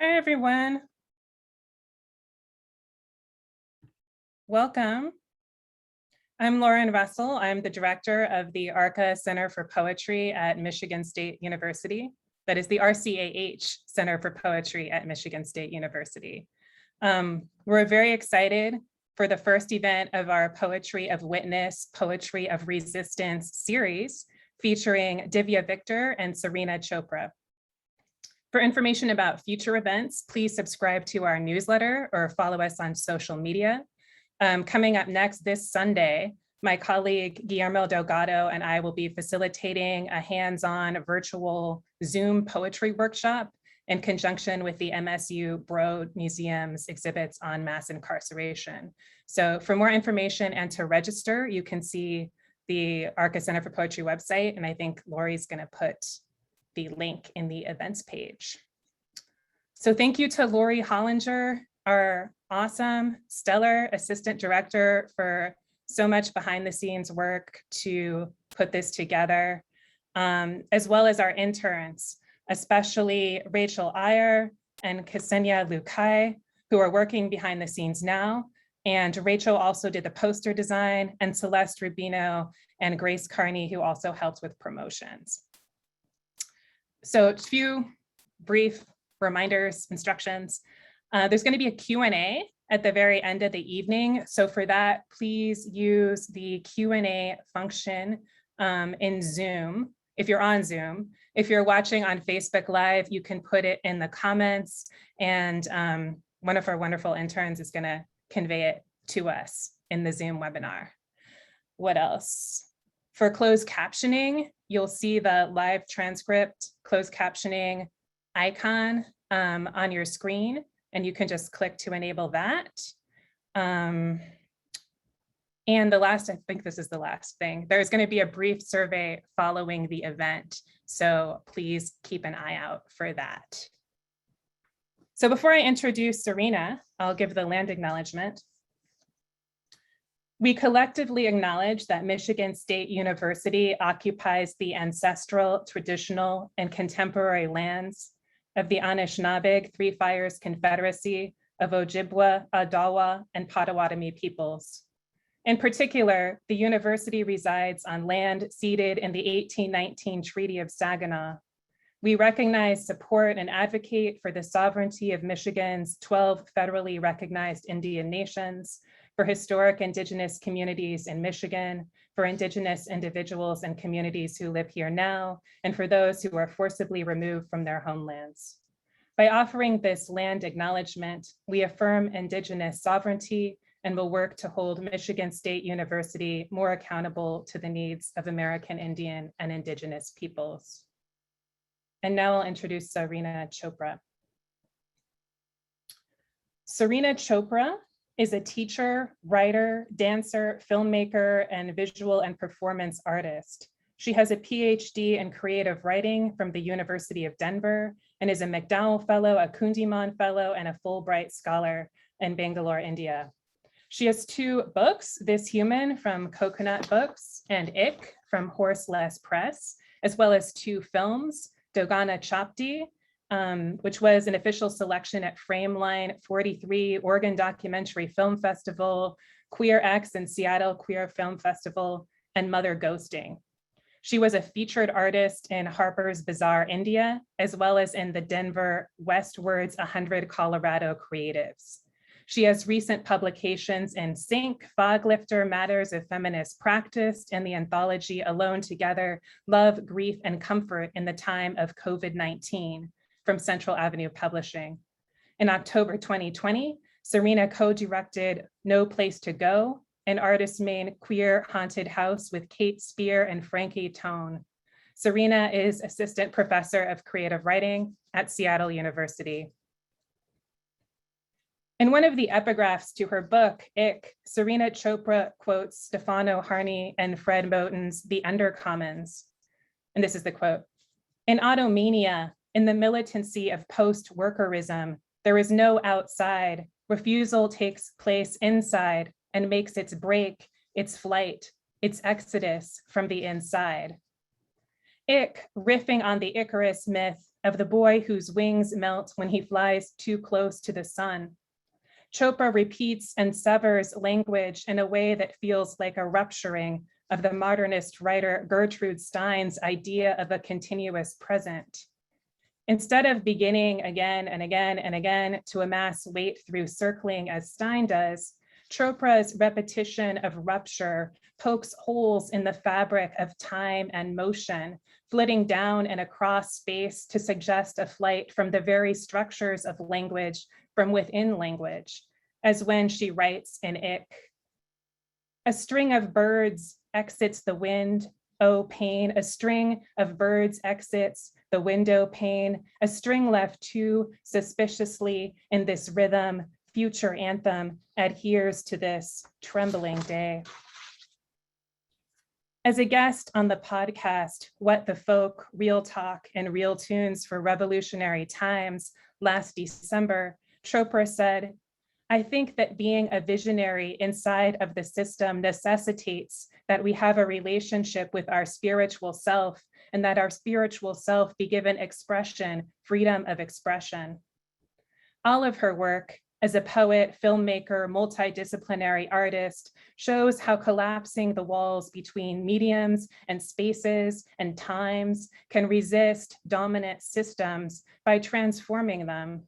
Hi, everyone. Welcome. I'm Lauren Russell. I'm the director of the RCAH Center for Poetry at Michigan State University. That is the RCAH Center for Poetry at Michigan State University. We're very excited for the first event of our Poetry of Witness, Poetry of Resistance series featuring Divya Victor and At.Serena Chopra. For information about future events, please subscribe to our newsletter or follow us on social media. Coming up next this Sunday, my colleague Guillermo Delgado and I will be facilitating a hands-on virtual Zoom poetry workshop in conjunction with the MSU Broad Museum's exhibits on mass incarceration. So for more information and to register, you can see the RCAH Center for Poetry website, and I think Lori's going to put the link in the events page. So thank you to Lori Hollinger, our awesome, stellar assistant director, for so much behind the scenes work to put this together, as well as our interns, especially Rachel Iyer and Ksenia Lukai, who are working behind the scenes now. And Rachel also did the poster design, and Celeste Rubino and Grace Carney, who also helped with promotions. So a few brief reminders, instructions. There's going to be a Q&A at the very end of the evening. So for that, please use the Q&A function in Zoom, if you're on Zoom. If you're watching on Facebook Live, you can put it in the comments, and one of our wonderful interns is going to convey it to us in the Zoom webinar. What else? For closed captioning, you'll see the live transcript closed captioning icon on your screen, and you can just click to enable that. And the last, I think this is the last thing, there's going to be a brief survey following the event, so please keep an eye out for that. So before I introduce Serena, I'll give the land acknowledgement. We collectively acknowledge that Michigan State University occupies the ancestral, traditional, and contemporary lands of the Anishinaabeg Three Fires Confederacy of Ojibwa, Odawa, and Potawatomi peoples. In particular, the university resides on land ceded in the 1819 Treaty of Saginaw. We recognize, support, and advocate for the sovereignty of Michigan's 12 federally recognized Indian nations, for historic Indigenous communities in Michigan, for Indigenous individuals and communities who live here now, and for those who are forcibly removed from their homelands. By offering this land acknowledgement, we affirm Indigenous sovereignty and will work to hold Michigan State University more accountable to the needs of American Indian and Indigenous peoples. And now I'll introduce At.Serena Chopra. At.Serena Chopra is a teacher, writer, dancer, filmmaker, and visual and performance artist. She has a PhD in creative writing from the University of Denver and is a MacDowell Fellow, a Kundiman Fellow, and a Fulbright Scholar in Bangalore, India. She has 2 books, This Human from Coconut Books and Ik from Horseless Press, as well as 2 films, Dogana Chapti, which was an official selection at Frameline 43 Oregon Documentary Film Festival, Queer X and Seattle Queer Film Festival, and Mother Ghosting. She was a featured artist in Harper's Bazaar, India, as well as in the Denver Westward's 100 Colorado Creatives. She has recent publications in Sync, Foglifter, Matters of Feminist Practice, and the anthology Alone Together, Love, Grief, and Comfort in the Time of COVID-19 from Central Avenue Publishing. In October 2020, Serena co-directed No Place to Go, an Artist's Main queer haunted house with Kate Spear and Frankie Tone. Serena is Assistant Professor of Creative Writing at Seattle University. In one of the epigraphs to her book, Ik, At.Serena Chopra quotes Stefano Harney and Fred Moten's The Undercommons. And this is the quote: "In automania, in the militancy of post-workerism, there is no outside. Refusal takes place inside and makes its break, its flight, its exodus from the inside." Ik, riffing on the Icarus myth, of the boy whose wings melt when he flies too close to the sun. Chopra repeats and severs language in a way that feels like a rupturing of the modernist writer Gertrude Stein's idea of a continuous present. Instead of beginning again and again and again to amass weight through circling as Stein does, Chopra's repetition of rupture pokes holes in the fabric of time and motion, flitting down and across space to suggest a flight from the very structures of language from within language, as when she writes in Ick. A string of birds exits the wind, oh pain, a string of birds exits the window pane, a string left too suspiciously in this rhythm, future anthem adheres to this trembling day. As a guest on the podcast, What the Folk, Real Talk and Real Tunes for Revolutionary Times last December, Chopra said, I think that being a visionary inside of the system necessitates that we have a relationship with our spiritual self and that our spiritual self be given expression, freedom of expression. All of her work as a poet, filmmaker, multidisciplinary artist shows how collapsing the walls between mediums and spaces and times can resist dominant systems by transforming them.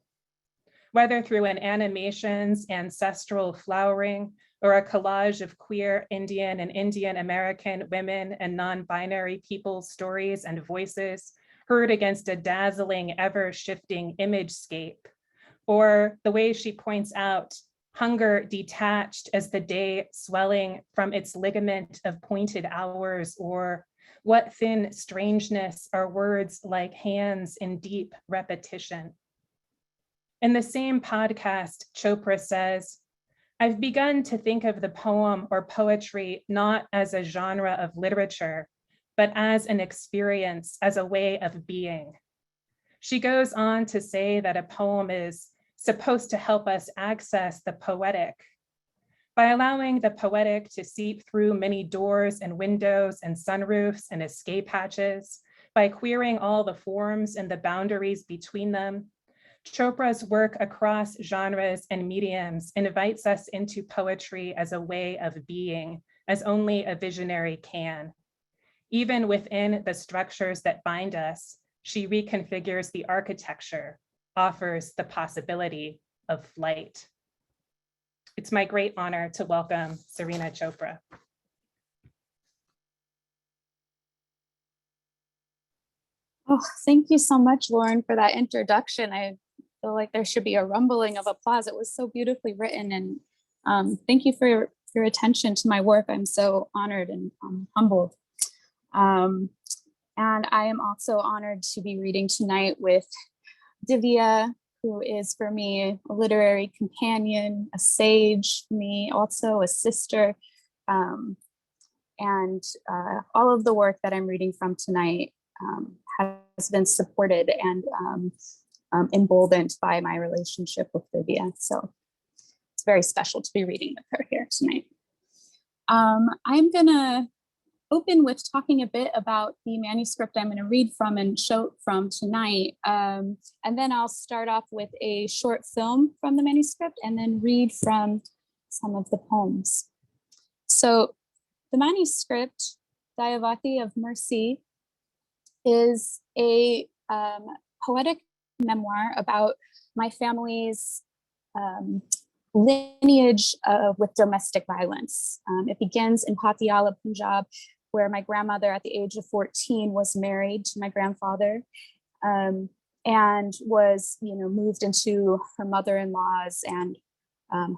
Whether through an animation's ancestral flowering or a collage of queer Indian and Indian American women and non-binary people's stories and voices heard against a dazzling, ever-shifting imagescape, or the way she points out, hunger detached as the day swelling from its ligament of pointed hours, or what thin strangeness are words like hands in deep repetition. In the same podcast, Chopra says, I've begun to think of the poem or poetry not as a genre of literature, but as an experience, as a way of being. She goes on to say that a poem is supposed to help us access the poetic. By allowing the poetic to seep through many doors and windows and sunroofs and escape hatches, by queering all the forms and the boundaries between them, Chopra's work across genres and mediums invites us into poetry as a way of being, as only a visionary can. Even within the structures that bind us, she reconfigures the architecture, offers the possibility of flight. It's my great honor to welcome Serena Chopra. Oh, thank you so much, Lauren, for that introduction. I feel like there should be a rumbling of applause. It was so beautifully written, and thank you for your attention to my work. I'm so honored and humbled. And I am also honored to be reading tonight with Divya, who is for me a literary companion, a sage, for me also a sister. And all of the work that I'm reading from tonight has been supported and emboldened by my relationship with Divya. So it's very special to be reading with her here tonight. I'm gonna open with talking a bit about the manuscript I'm gonna read from and show from tonight. And then I'll start off with a short film from the manuscript and then read from some of the poems. So the manuscript, Dayawati of Mercy, is a poetic memoir about my family's lineage with domestic violence. It begins in Patiala, Punjab, where my grandmother at the age of 14 was married to my grandfather and was, moved into her mother-in-law's and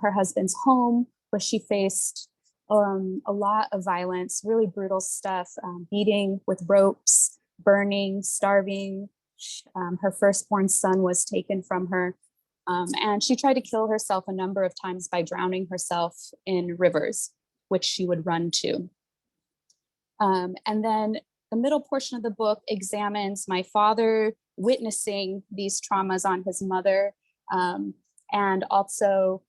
her husband's home, where she faced a lot of violence, really brutal stuff, beating with ropes, burning, starving. Her firstborn son was taken from her, and she tried to kill herself a number of times by drowning herself in rivers, which she would run to. And then the middle portion of the book examines my father witnessing these traumas on his mother, and also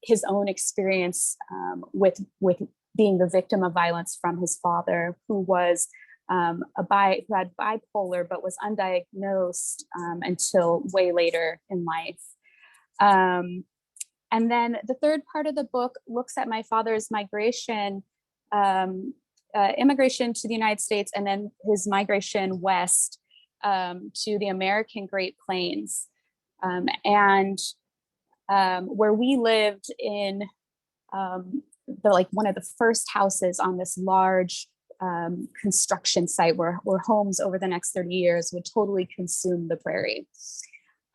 his own experience with being the victim of violence from his father, who was who had bipolar but was undiagnosed until way later in life. And then the third part of the book looks at my father's migration, immigration to the United States, and then his migration west to the American Great Plains. Where we lived in one of the first houses on this large construction site where homes over the next 30 years would totally consume the prairie.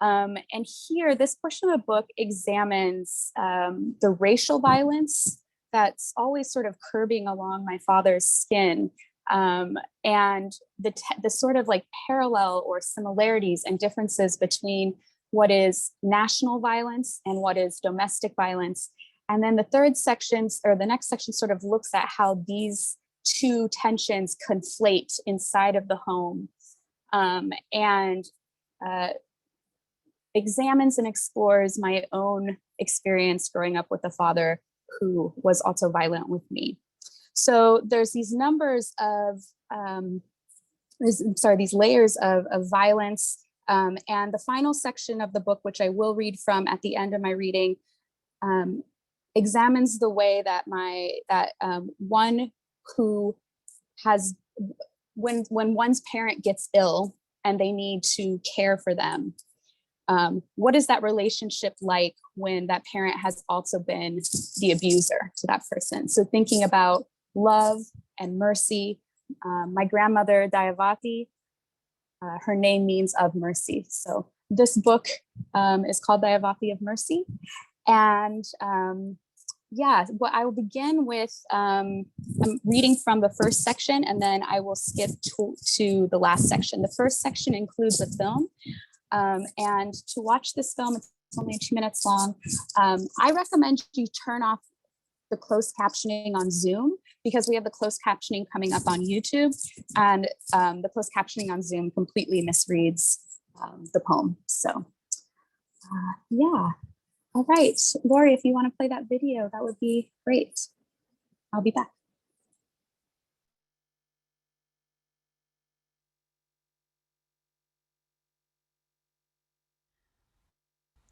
And here, this portion of the book examines the racial violence that's always sort of curbing along my father's skin, and the sort of like parallel or similarities and differences between what is national violence and what is domestic violence. And then the third section, or the next section, sort of looks at how these two tensions conflate inside of the home, and examines and explores my own experience growing up with a father who was also violent with me. So there's these numbers of, these layers of violence. And the final section of the book, which I will read from at the end of my reading, examines the way that one who has, when one's parent gets ill and they need to care for them, what is that relationship like when that parent has also been the abuser to that person? So thinking about love and mercy. My grandmother, Dayawati, her name means of mercy. So this book is called Dayawati of Mercy. And what I will begin with, I'm reading from the first section, and then I will skip to the last section. The first section includes a film. And to watch this film, it's only 2 minutes long. I recommend you turn off the closed captioning on Zoom, because we have the closed captioning coming up on YouTube, and the closed captioning on Zoom completely misreads the poem. So yeah. All right, Lori, if you want to play that video, that would be great. I'll be back.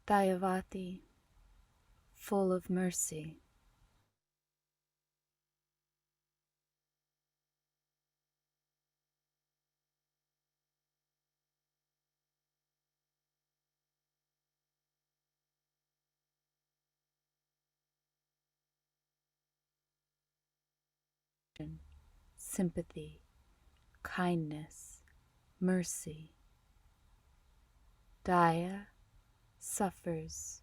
Dayawati, full of mercy. Sympathy, kindness, mercy. Daya suffers,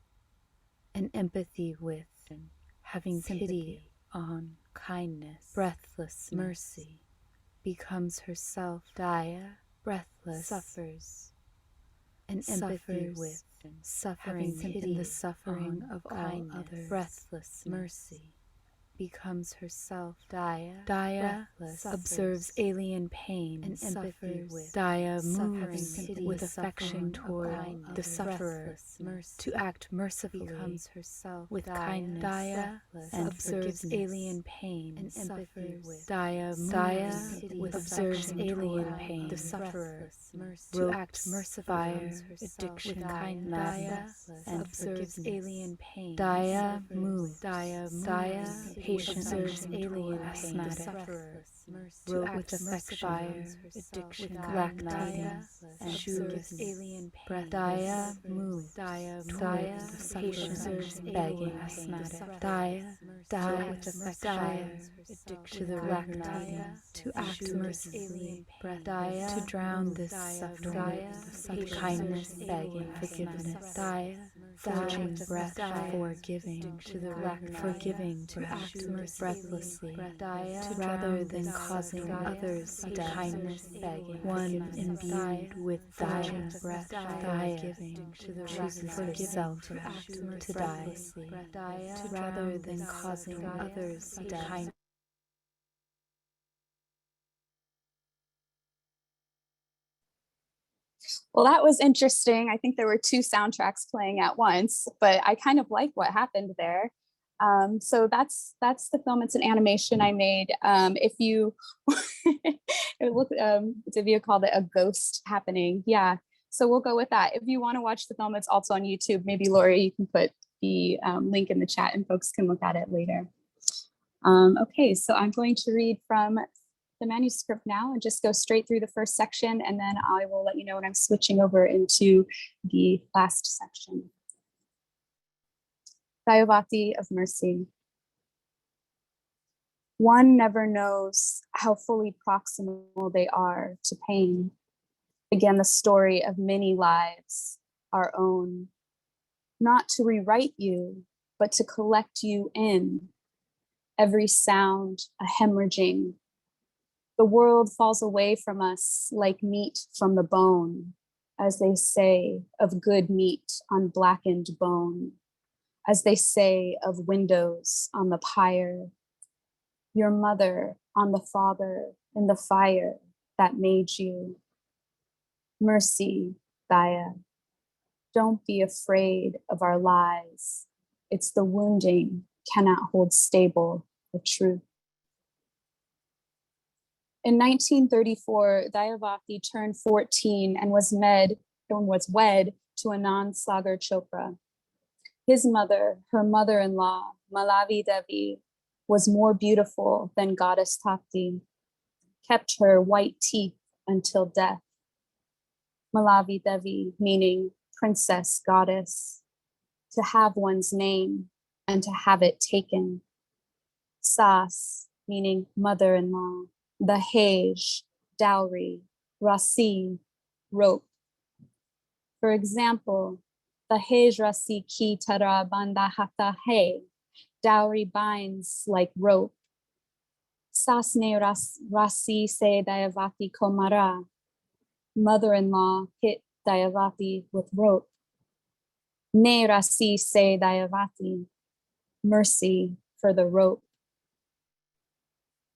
and empathy with, having pity on, kindness, breathless mercy, becomes herself. Daya, breathless, suffers, and empathy with, suffering, pity in the suffering of all others, breathless mercy, becomes herself. Daya observes alien pain and empathy with. Daya moves with affection toward the sufferer, to act mercifully becomes herself with kindness. Daya observes alien pain and empathy with. Daya observes alien pain, the sufferer, to act mercifully, addiction with kindness, and observes alien pain. Daya moves. Daya observes alien pain, the sufferer, wrote with affection, addiction, lactating, and observes alien pain. Daya moves. Daya the sufferer, observes begging, Daya with affection, addiction, to the lactating, to act mercifully, Daya to drown this suffering, with kindness, begging, forgiveness. Daya forging breath before giving, to the forgiving, to act breathlessly, to rather than causing others to die. Kindness, begging, one imbued with forging breath, Daya chooses herself to die, to rather than causing others to die. Well, that was interesting. I think there were two soundtracks playing at once, but I kind of like what happened there. So that's the film. It's an animation I made. If you, Divya called it a ghost happening. Yeah, so we'll go with that. If you want to watch the film, it's also on YouTube. Maybe Lori, you can put the link in the chat and folks can look at it later. Okay, so I'm going to read from the manuscript now and just go straight through the first section, and then I will let you know when I'm switching over into the last section. Dayawati of Mercy. One never knows how fully proximal they are to pain. Again, the story of many lives, our own. Not to rewrite you, but to collect you in. Every sound, a hemorrhaging. The world falls away from us like meat from the bone, as they say of good meat on blackened bone. As they say of windows on the pyre, your mother on the father in the fire that made you. Mercy, Daya, don't be afraid of our lies. It's the wounding cannot hold stable the truth. In 1934, Dayawati turned 14 and was wed to Anand Sagar Chopra. His mother, her mother-in-law, Malavi Devi, was more beautiful than goddess Tapti, kept her white teeth until death. Malavi Devi, meaning princess goddess, to have one's name and to have it taken. Sas, meaning mother-in-law. Dahej, dowry. Rasi, rope. For example, Dahej rasi ki tara banda hata hai, dowry binds like rope. Sasne rasi se Dayawati komara, mother-in-law hit Dayawati with rope. Ne rasi se Dayawati, mercy for the rope.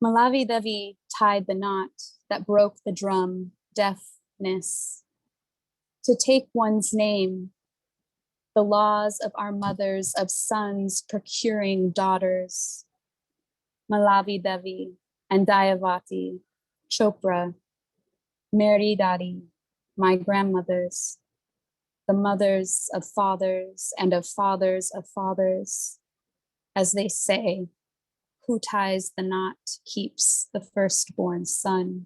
Malavi Devi tied the knot that broke the drum, deafness. To take one's name, the laws of our mothers, of sons procuring daughters. Malavi Devi and Dayawati, Chopra, Mary Dari, my grandmothers, the mothers of fathers and of fathers of fathers, as they say, who ties the knot keeps the firstborn son.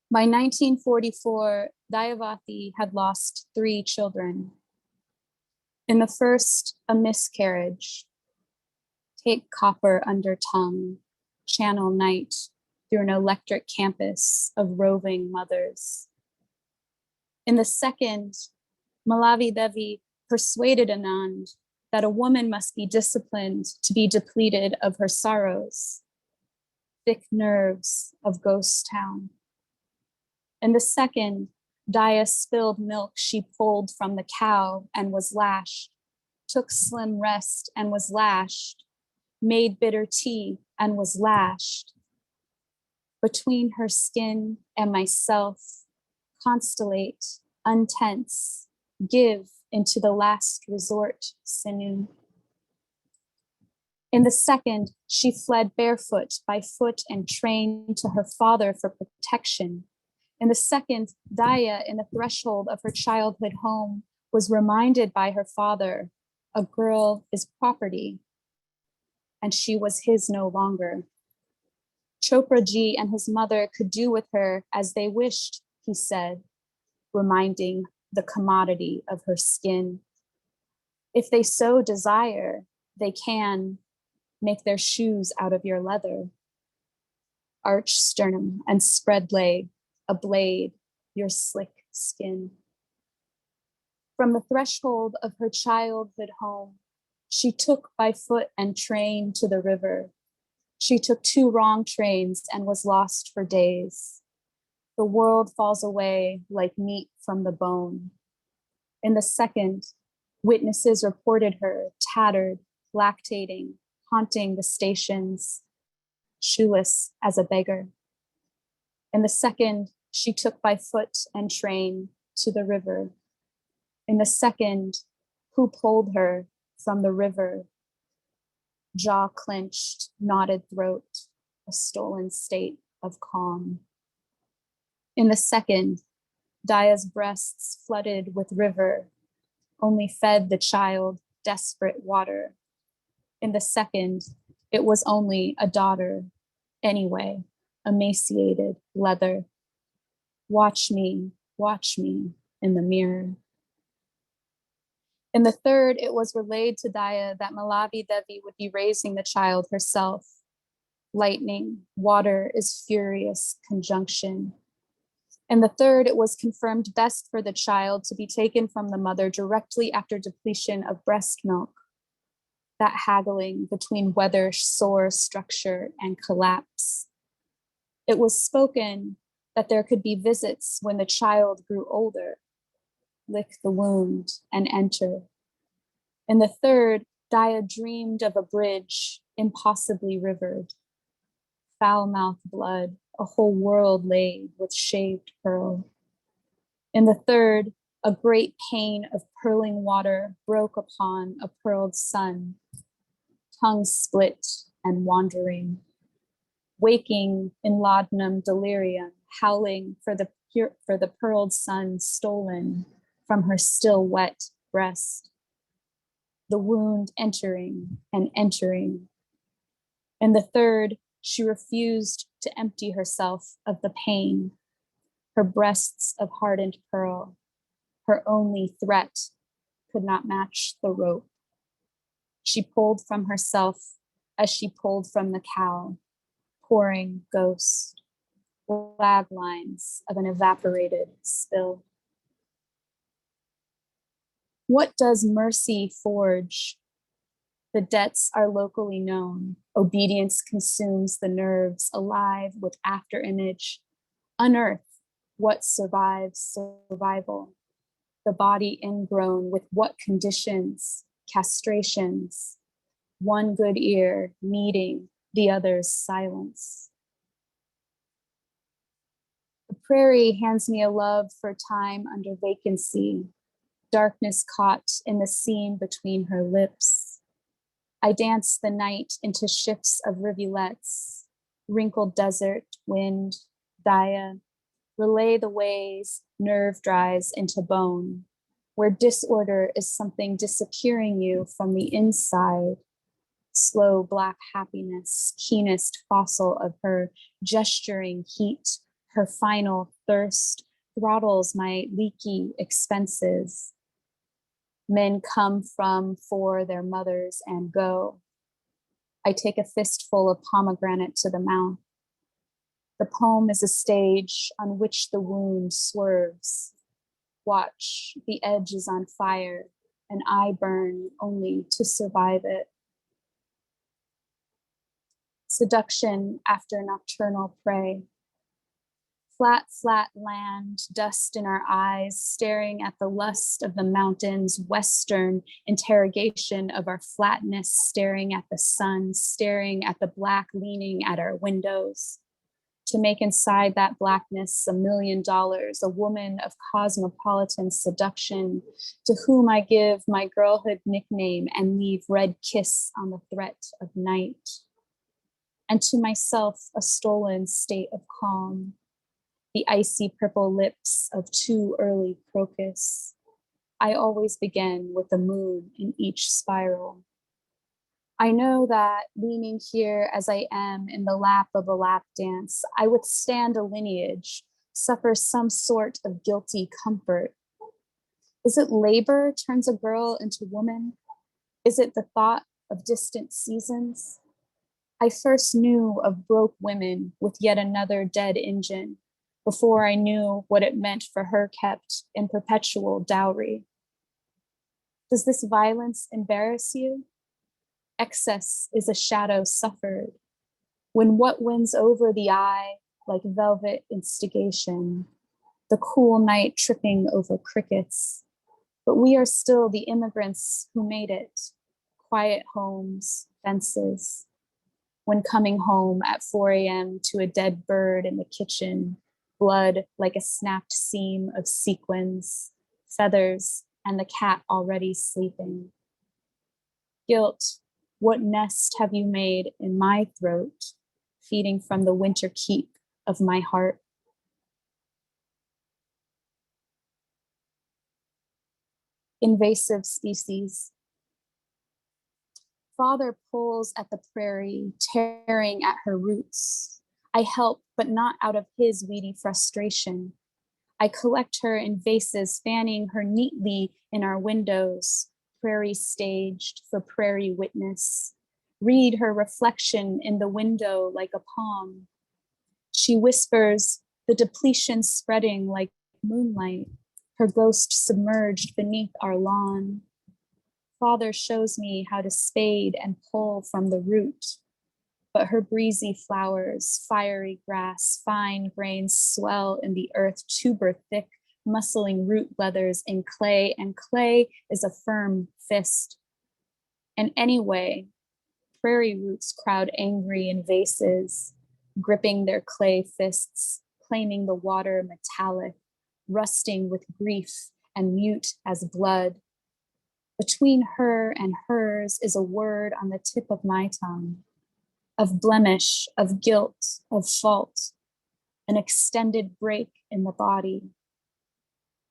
By 1944, Dayawati had lost 3 children. In the first, a miscarriage. Take copper under tongue, channel night through an electric campus of roving mothers. In the second, Malavi Devi persuaded Anand that a woman must be disciplined to be depleted of her sorrows, thick nerves of ghost town. In the second, Daya spilled milk she pulled from the cow and was lashed, took slim rest and was lashed, made bitter tea and was lashed. Between her skin and myself, constellate, untense, give into the last resort sinew. In the second, she fled barefoot by foot and train to her father for protection. In the second, Daya, in the threshold of her childhood home, was reminded by her father, a girl is property, and she was his no longer. Chopra Ji and his mother could do with her as they wished, he said, reminding the commodity of her skin. If they so desire, they can make their shoes out of your leather. Arch sternum and spread leg, a blade, your slick skin. From the threshold of her childhood home, she took by foot and train to the river. She took 2 wrong trains and was lost for days. The world falls away like meat from the bone. In the second, witnesses reported her tattered, lactating, haunting the stations, shoeless as a beggar. In the second, she took by foot and train to the river. In the second, who pulled her from the river, jaw clenched, knotted throat, a stolen state of calm. In the second, Daya's breasts flooded with river, only fed the child desperate water. In the second, it was only a daughter, anyway, emaciated leather. Watch me in the mirror. In the third, it was relayed to Daya that Malavi Devi would be raising the child herself. Lightning, water is furious conjunction. In the third, it was confirmed best for the child to be taken from the mother directly after depletion of breast milk. That haggling between weather, sore structure, and collapse. It was spoken that there could be visits when the child grew older, lick the wound and enter. In the third, Daya dreamed of a bridge impossibly rivered, foul-mouthed blood, a whole world laid with shaved pearl. In the third, a great pain of purling water broke upon a pearled sun, tongue split and wandering, waking in laudanum delirium, howling for the pearled sun stolen from her still wet breast. The wound entering and entering. In the third, she refused to empty herself of the pain, her breasts of hardened pearl, her only threat could not match the rope. She pulled from herself as she pulled from the cow, pouring ghost, lag lines of an evaporated spill. What does mercy forge? The debts are locally known. Obedience consumes the nerves, alive with afterimage. Unearth what survives survival. The body ingrown with what conditions, castrations, one good ear needing the other's silence. The prairie hands me a love for time under vacancy, darkness caught in the seam between her lips. I dance the night into shifts of rivulets, wrinkled desert, wind, Daya, relay the ways nerve dries into bone, where disorder is something disappearing you from the inside. Slow black happiness, keenest fossil of her gesturing heat, her final thirst throttles my leaky expenses. Men come from for their mothers and go. I take a fistful of pomegranate to the mouth. The poem is a stage on which the wound swerves. Watch, the edge is on fire, and I burn only to survive it. Seduction after nocturnal prey. Flat, flat land, dust in our eyes, staring at the lust of the mountains, Western interrogation of our flatness, staring at the sun, staring at the black leaning at our windows. To make inside that blackness $1 million, a woman of cosmopolitan seduction, to whom I give my girlhood nickname and leave red kiss on the threat of night. And to myself, a stolen state of calm, the icy purple lips of too early crocus. I always begin with the moon in each spiral. I know that leaning here as I am in the lap of a lap dance, I withstand a lineage, suffer some sort of guilty comfort. Is it labor turns a girl into woman? Is it the thought of distant seasons? I first knew of broke women with yet another dead engine before I knew what it meant for her kept in perpetual dowry. Does this violence embarrass you? Excess is a shadow suffered. When what wins over the eye like velvet instigation, the cool night tripping over crickets, but we are still the immigrants who made it, quiet homes, fences. When coming home at 4 a.m. to a dead bird in the kitchen, blood like a snapped seam of sequins, feathers, and the cat already sleeping. Guilt, what nest have you made in my throat, feeding from the winter keep of my heart? Invasive species. Father pulls at the prairie, tearing at her roots. I help, but not out of his weedy frustration. I collect her in vases, fanning her neatly in our windows, prairie staged for prairie witness. Read her reflection in the window like a palm. She whispers, the depletion spreading like moonlight, her ghost submerged beneath our lawn. Father shows me how to spade and pull from the root, but her breezy flowers, fiery grass, fine grains swell in the earth, tuber thick, muscling root leathers in clay, and clay is a firm fist. And anyway, prairie roots crowd angry in vases, gripping their clay fists, claiming the water metallic, rusting with grief and mute as blood. Between her and hers is a word on the tip of my tongue, of blemish, of guilt, of fault, an extended break in the body.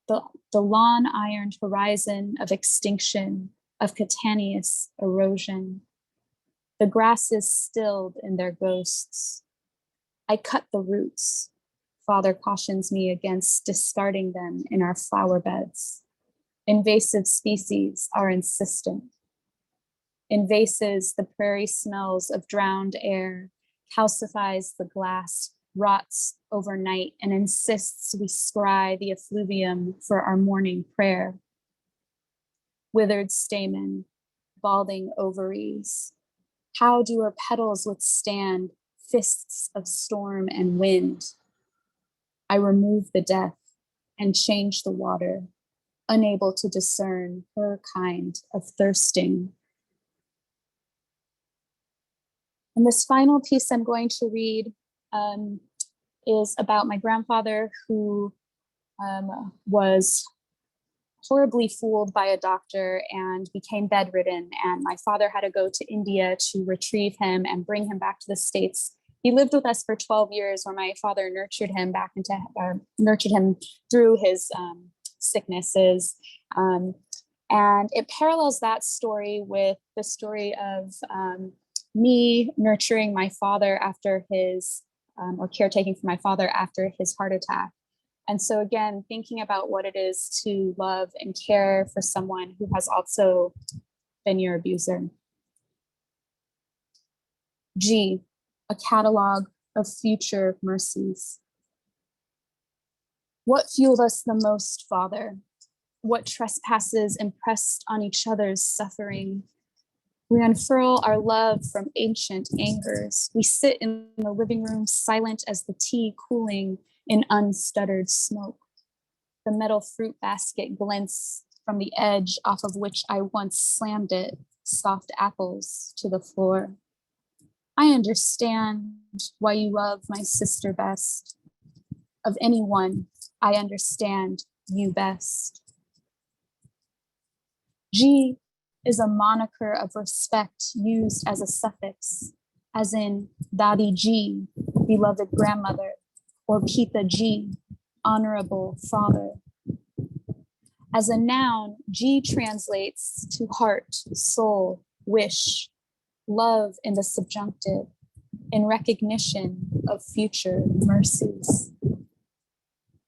The lawn-ironed horizon of extinction, of cutaneous erosion. The grasses stilled in their ghosts. I cut the roots. Father cautions me against discarding them in our flower beds. Invasive species are insistent. In vases, the prairie smells of drowned air, calcifies the glass, rots overnight, and insists we scry the effluvium for our morning prayer. Withered stamen, balding ovaries. How do her petals withstand fists of storm and wind? I remove the death and change the water, unable to discern her kind of thirsting. And this final piece I'm going to read is about my grandfather who was horribly fooled by a doctor and became bedridden. And my father had to go to India to retrieve him and bring him back to the States. He lived with us for 12 years where my father nurtured him through his sicknesses. And it parallels that story with the story of me nurturing my father after his, or caretaking for my father after his heart attack. And so again, thinking about what it is to love and care for someone who has also been your abuser. G, a catalog of future mercies. What fueled us the most, Father? What trespasses impressed on each other's suffering? We unfurl our love from ancient angers. We sit in the living room silent as the tea cooling in unstuttered smoke. The metal fruit basket glints from the edge off of which I once slammed it, soft apples to the floor. I understand why you love my sister best. Of anyone, I understand you best. G is a moniker of respect used as a suffix, as in Dadi G, beloved grandmother, or Pita G, honorable father. As a noun, G translates to heart, soul, wish, love in the subjunctive, in recognition of future mercies.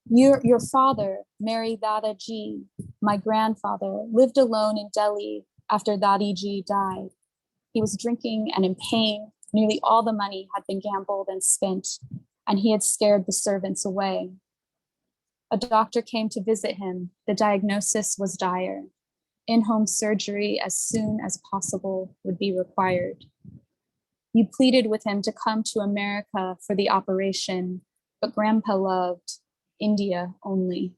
Your father, Mary Dada Ji, my grandfather, lived alone in Delhi after Dadi Ji died. He was drinking and in pain. Nearly all the money had been gambled and spent, and he had scared the servants away. A doctor came to visit him. The diagnosis was dire. In-home surgery as soon as possible would be required. You pleaded with him to come to America for the operation, but Grandpa loved India only.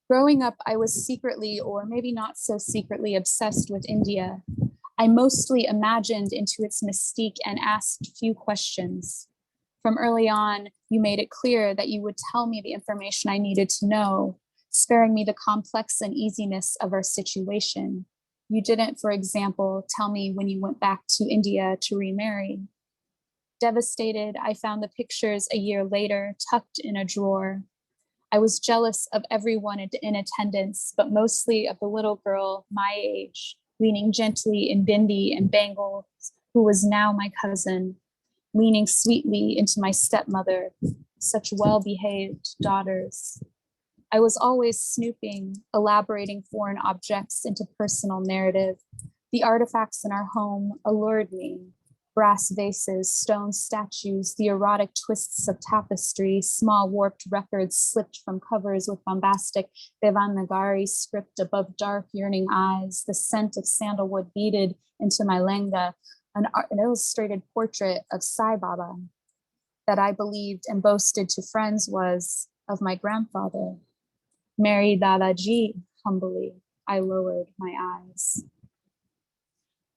Growing up, I was secretly, or maybe not so secretly, obsessed with India. I mostly imagined into its mystique and asked few questions. From early on, you made it clear that you would tell me the information I needed to know, sparing me the complex uneasiness of our situation. You didn't, for example, tell me when you went back to India to remarry. Devastated, I found the pictures a year later tucked in a drawer. I was jealous of everyone in attendance, but mostly of the little girl my age, leaning gently in bindi and bangles, who was now my cousin, leaning sweetly into my stepmother, such well-behaved daughters. I was always snooping, elaborating foreign objects into personal narrative. The artifacts in our home allured me. Brass vases, stone statues, the erotic twists of tapestry, small warped records slipped from covers with bombastic Devanagari script above dark yearning eyes, the scent of sandalwood beaded into my lenga, an illustrated portrait of Sai Baba that I believed and boasted to friends was of my grandfather. Mary Dadaji, humbly, I lowered my eyes.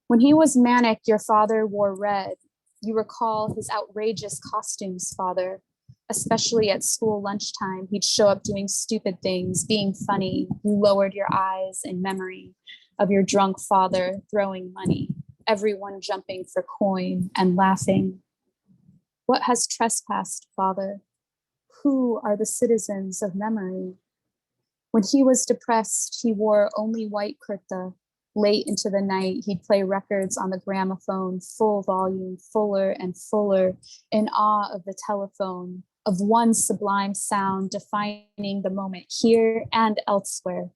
When he was manic, your father wore red. You recall his outrageous costumes, father, especially at school lunchtime. He'd show up doing stupid things, being funny. You lowered your eyes in memory of your drunk father throwing money, everyone jumping for coin and laughing. What has trespassed, father? Who are the citizens of memory? When he was depressed, he wore only white kurta. Late into the night, he'd play records on the gramophone, full volume, fuller and fuller, in awe of the telephone, of one sublime sound defining the moment here and elsewhere.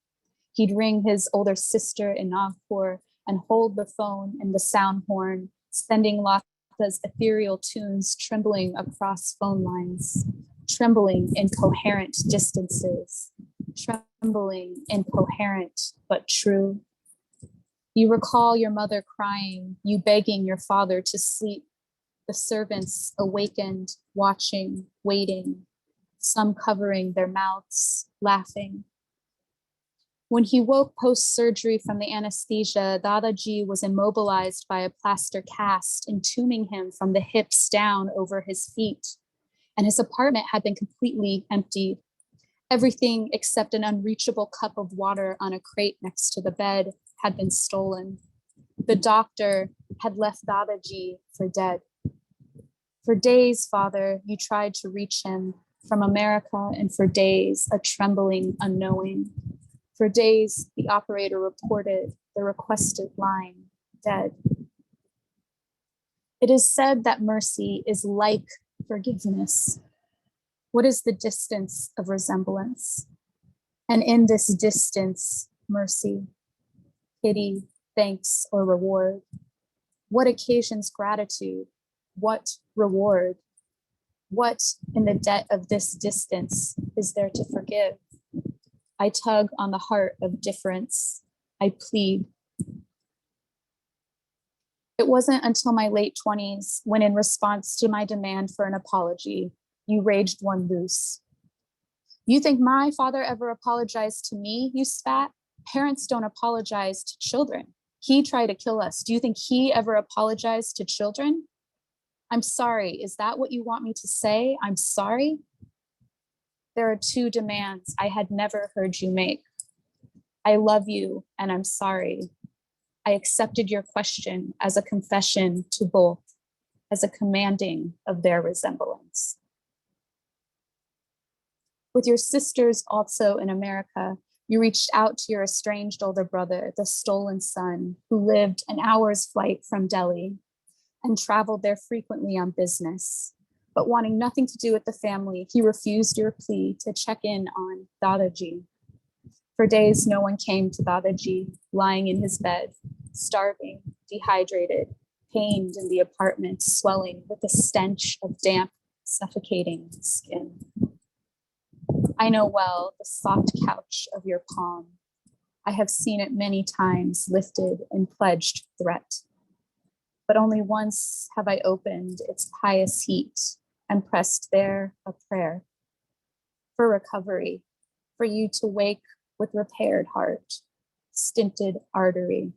He'd ring his older sister in Nagpur and hold the phone in the sound horn, sending Lata's ethereal tunes trembling across phone lines, trembling in coherent distances, trembling incoherent but true. You recall your mother crying, you begging your father to sleep, the servants awakened, watching, waiting, some covering their mouths, laughing. When he woke post-surgery from the anesthesia, Dadaji was immobilized by a plaster cast, entombing him from the hips down over his feet, and his apartment had been completely emptied. Everything except an unreachable cup of water on a crate next to the bed had been stolen. The doctor had left Dadaji for dead. For days, father, you tried to reach him from America, and for days, a trembling unknowing. For days, the operator reported the requested line, dead. It is said that mercy is like forgiveness. What is the distance of resemblance? And in this distance, mercy, pity, thanks, or reward? What occasions gratitude? What reward? What in the debt of this distance is there to forgive? I tug on the heart of difference. I plead. It wasn't until my late 20s when, in response to my demand for an apology, you raged one loose. You think my father ever apologized to me, you spat? Parents don't apologize to children. He tried to kill us. Do you think he ever apologized to children? I'm sorry. Is that what you want me to say? I'm sorry? There are two demands I had never heard you make. I love you and I'm sorry. I accepted your question as a confession to both, as a commanding of their resemblance. With your sisters also in America, you reached out to your estranged older brother, the stolen son, who lived an hour's flight from Delhi and traveled there frequently on business. But wanting nothing to do with the family, he refused your plea to check in on Dadaji. For days, no one came to Dadaji, lying in his bed, starving, dehydrated, pained in the apartment, swelling with the stench of damp, suffocating skin. I know well the soft couch of your palm. I have seen it many times lifted in pledged threat. But only once have I opened its pious heat and pressed there a prayer for recovery, for you to wake with repaired heart, stinted artery.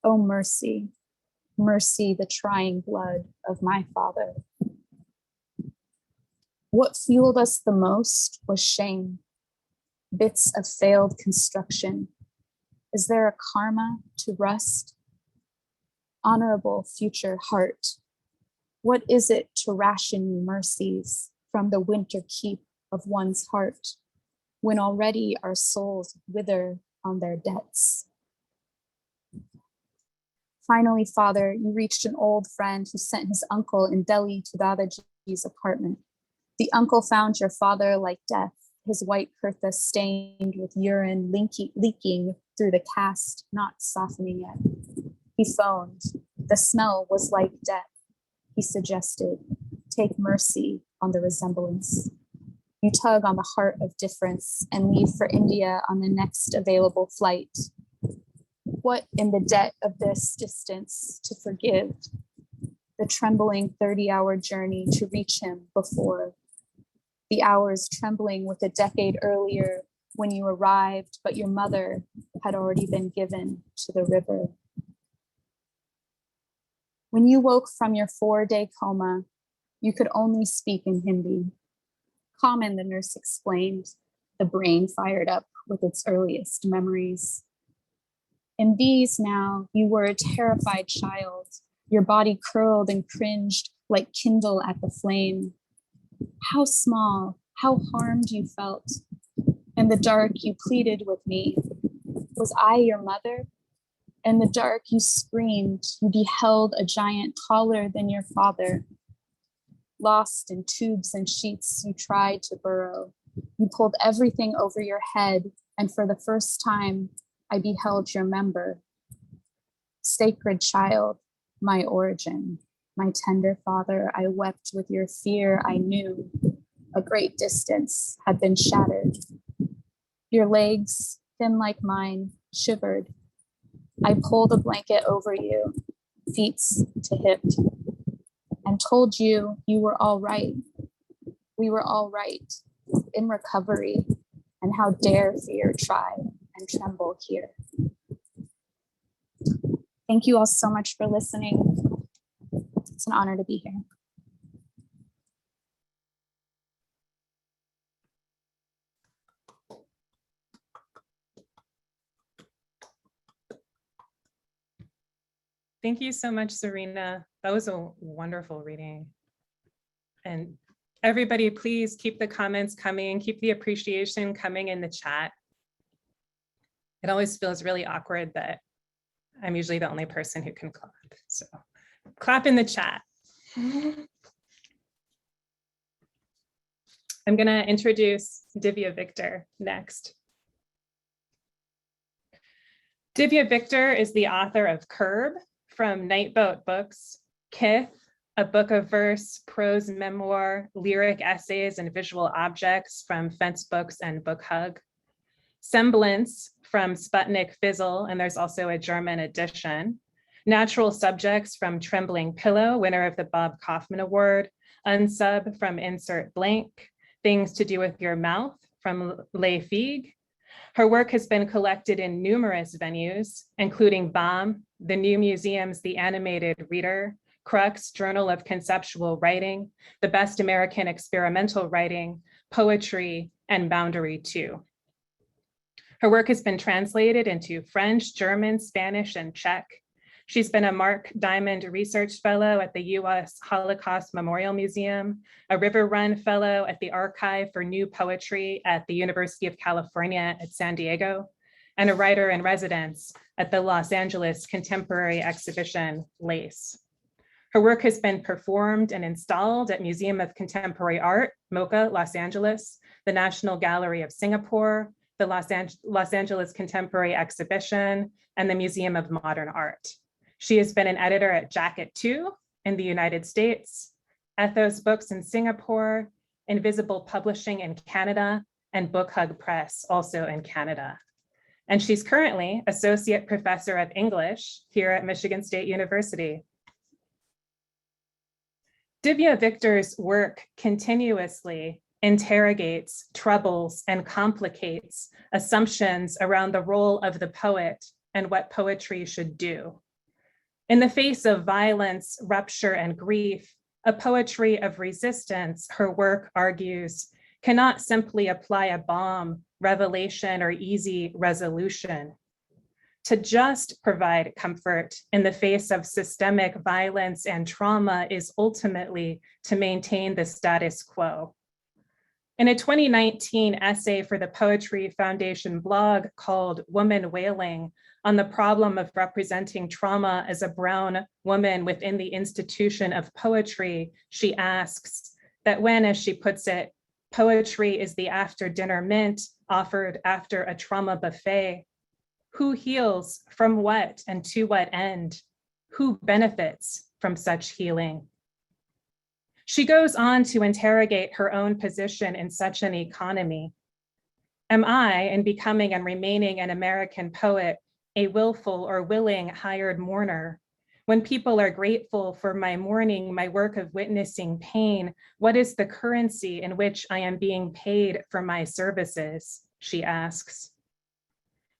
Oh, mercy, mercy, the trying blood of my father. What fueled us the most was shame, bits of failed construction, Is there a karma to rust? Honorable future heart, what is it to ration you mercies from the winter keep of one's heart, when already our souls wither on their debts? Finally, Father, you reached an old friend who sent his uncle in Delhi to Dadaji's apartment. The uncle found your father like death, his white kurta stained with urine leaking through the cast, not softening it. He phoned. The smell was like death. He suggested, take mercy on the resemblance. You tug on the heart of difference and leave for India on the next available flight. What in the debt of this distance to forgive? The trembling 30-hour journey to reach him before. The hours trembling with a decade earlier when you arrived, but your mother had already been given to the river. When you woke from your 4-day coma, you could only speak in Hindi. Common, the nurse explained, the brain fired up with its earliest memories. In these now, you were a terrified child, your body curled and cringed like kindle at the flame. How small, how harmed you felt. In the dark, you pleaded with me. Was I your mother? In the dark, you screamed. You beheld a giant taller than your father. Lost in tubes and sheets, you tried to burrow. You pulled everything over your head, and for the first time, I beheld your member. Sacred child, my origin, my tender father, I wept with your fear. I knew a great distance had been shattered. Your legs, thin like mine, shivered. I pulled a blanket over you, feet to hip, and told you you were all right. We were all right, in recovery, and how dare fear try and tremble here. Thank you all so much for listening. It's an honor to be here. Thank you so much, Serena. That was a wonderful reading. And everybody, please keep the comments coming, keep the appreciation coming in the chat. It always feels really awkward that I'm usually the only person who can clap. So clap in the chat. I'm gonna introduce Divya Victor next. Divya Victor is the author of Curb from Nightboat Books, Kith, a book of verse, prose memoir, lyric essays, and visual objects from Fence Books and Book Hug, Semblance from Sputnik Fizzle, and there's also a German edition, Natural Subjects from Trembling Pillow, winner of the Bob Kaufman Award, Unsub from Insert Blank, Things to Do with Your Mouth from Les Figues. Her work has been collected in numerous venues, including BOM, the New Museum's The Animated Reader, Crux, Journal of Conceptual Writing, The Best American Experimental Writing, Poetry, and Boundary 2. Her work has been translated into French, German, Spanish, and Czech. She's been a Mark Diamond Research Fellow at the U.S. Holocaust Memorial Museum, a River Run Fellow at the Archive for New Poetry at the University of California at San Diego, and a writer in residence at the Los Angeles Contemporary Exhibition, LACE. Her work has been performed and installed at Museum of Contemporary Art, MoCA, Los Angeles, the National Gallery of Singapore, the Los Angeles Contemporary Exhibition, and the Museum of Modern Art. She has been an editor at Jacket 2 in the United States, Ethos Books in Singapore, Invisible Publishing in Canada, and Book Hug Press, also in Canada. And she's currently Associate Professor of English here at Michigan State University. Divya Victor's work continuously interrogates, troubles, and complicates assumptions around the role of the poet and what poetry should do. In the face of violence, rupture, and grief, a poetry of resistance, her work argues, cannot simply apply a balm, revelation, or easy resolution. To just provide comfort in the face of systemic violence and trauma is ultimately to maintain the status quo. In a 2019 essay for the Poetry Foundation blog called Woman Wailing on the problem of representing trauma as a brown woman within the institution of poetry, she asks that when, as she puts it, poetry is the after-dinner mint offered after a trauma buffet, who heals from what and to what end? Who benefits from such healing? She goes on to interrogate her own position in such an economy. Am I, in becoming and remaining an American poet, a willful or willing hired mourner? When people are grateful for my mourning, my work of witnessing pain, what is the currency in which I am being paid for my services? She asks.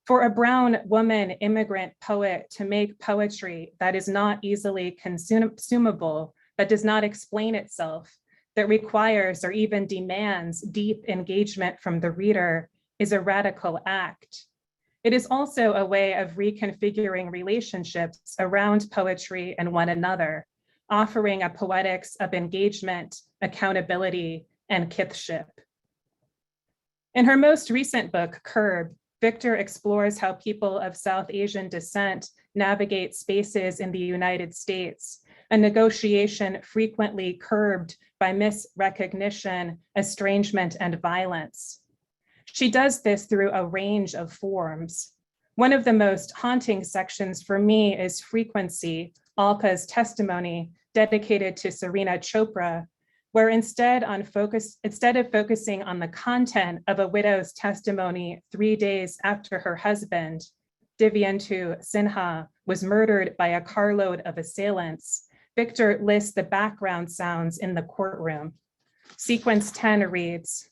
For a brown woman immigrant poet to make poetry that is not easily consumable, that does not explain itself, that requires or even demands deep engagement from the reader is a radical act. It is also a way of reconfiguring relationships around poetry and one another, offering a poetics of engagement, accountability, and kithship. In her most recent book, Curb, Victor explores how people of South Asian descent navigate spaces in the United States, a negotiation frequently curbed by misrecognition, estrangement, and violence. She does this through a range of forms. One of the most haunting sections for me is Frequency, Alka's testimony dedicated to Serena Chopra, where instead of focusing on the content of a widow's testimony 3 days after her husband, Divya Sinha, was murdered by a carload of assailants, Victor lists the background sounds in the courtroom. Sequence 10 reads,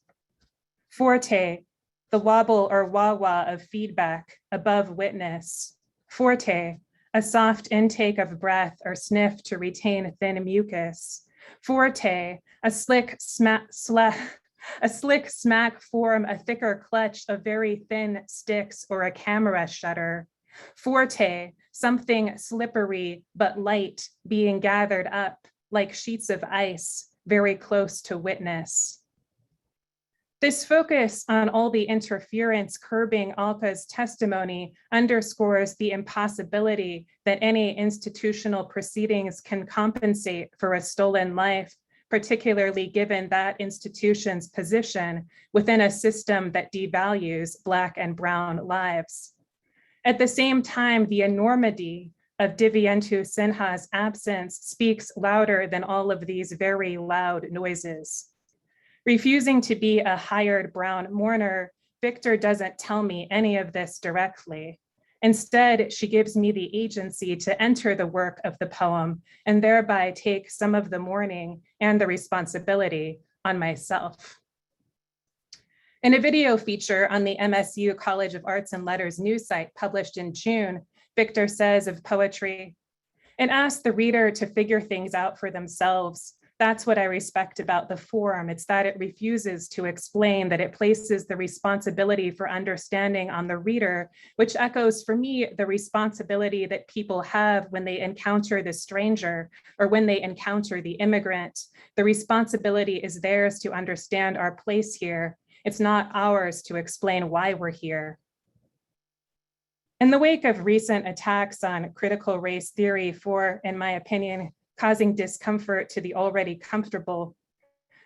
Forte, the wobble or wah-wah of feedback above witness. Forte, a soft intake of breath or sniff to retain thin mucus. Forte, a slick smack form a thicker clutch of very thin sticks or a camera shutter. Forte, something slippery but light being gathered up like sheets of ice very close to witness. This focus on all the interference curbing Alka's testimony underscores the impossibility that any institutional proceedings can compensate for a stolen life, particularly given that institution's position within a system that devalues Black and Brown lives. At the same time, the enormity of Divya Sinha's absence speaks louder than all of these very loud noises. Refusing to be a hired brown mourner, Victor doesn't tell me any of this directly. Instead, she gives me the agency to enter the work of the poem and thereby take some of the mourning and the responsibility on myself. In a video feature on the MSU College of Arts and Letters news site published in June, Victor says of poetry, "It asks the reader to figure things out for themselves. That's what I respect about the form. It's that it refuses to explain, that it places the responsibility for understanding on the reader, which echoes for me the responsibility that people have when they encounter the stranger or when they encounter the immigrant. The responsibility is theirs to understand our place here. It's not ours to explain why we're here." In the wake of recent attacks on critical race theory for, in my opinion, causing discomfort to the already comfortable,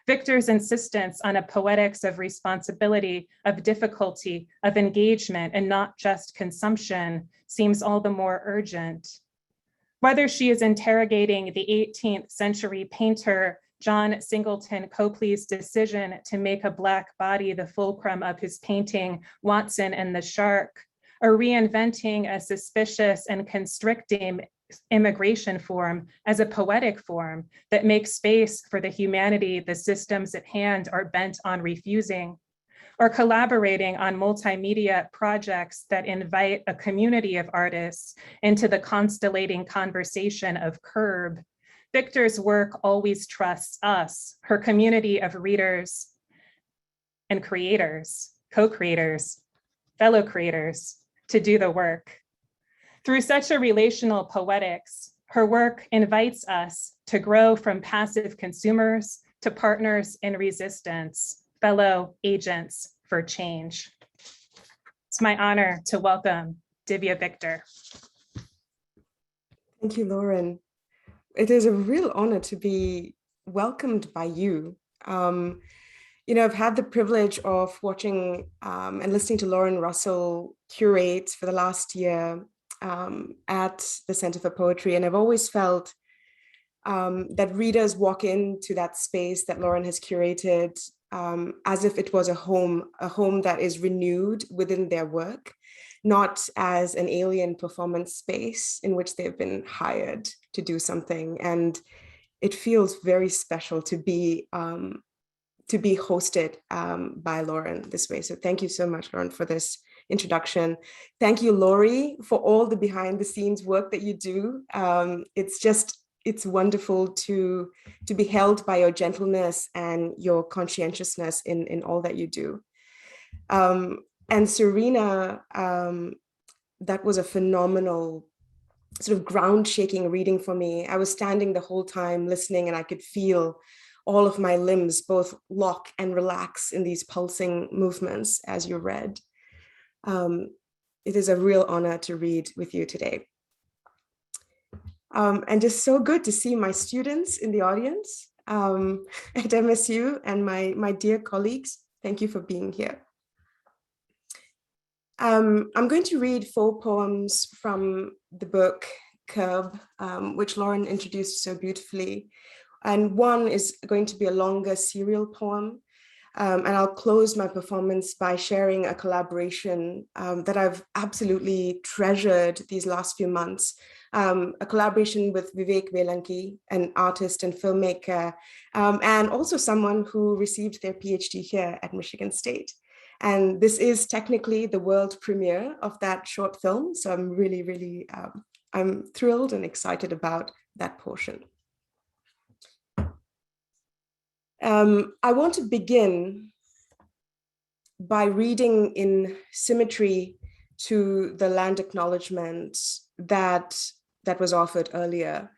Victor's insistence on a poetics of responsibility, of difficulty, of engagement, and not just consumption seems all the more urgent. Whether she is interrogating the 18th century painter John Singleton Copley's decision to make a Black body the fulcrum of his painting, Watson and the Shark, or reinventing a suspicious and constricting immigration form as a poetic form that makes space for the humanity the systems at hand are bent on refusing, or collaborating on multimedia projects that invite a community of artists into the constellating conversation of Curb, Victor's work always trusts us, her community of readers and creators, co-creators, fellow creators, to do the work. Through such a relational poetics, her work invites us to grow from passive consumers to partners in resistance, fellow agents for change. It's my honor to welcome Divya Victor. Thank you, Lauren. It is a real honor to be welcomed by you. I've had the privilege of watching and listening to Lauren Russell curate for the last year at the Center for Poetry. And I've always felt that readers walk into that space that Lauren has curated as if it was a home that is renewed within their work, not as an alien performance space in which they've been hired to do something. And it feels very special to be hosted by Lauren this way. So thank you so much, Lauren, for this introduction. Thank you, Lori, for all the behind the scenes work that you do. It's wonderful to be held by your gentleness and your conscientiousness in all that you do. And Serena, that was a phenomenal sort of ground shaking reading for me. I was standing the whole time listening and I could feel all of my limbs both lock and relax in these pulsing movements as you read. It is a real honor to read with you today. And just so good to see my students in the audience at MSU and my dear colleagues. Thank you for being here. I'm going to read 4 poems from the book Curb, which Lauren introduced so beautifully. And one is going to be a longer serial poem. And I'll close my performance by sharing a collaboration that I've absolutely treasured these last few months. A collaboration with Vivek Vellanki, an artist and filmmaker, and also someone who received their PhD here at Michigan State. And this is technically the world premiere of that short film. So I'm really, I'm thrilled and excited about that portion. I want to begin by reading in symmetry to the land acknowledgement that was offered earlier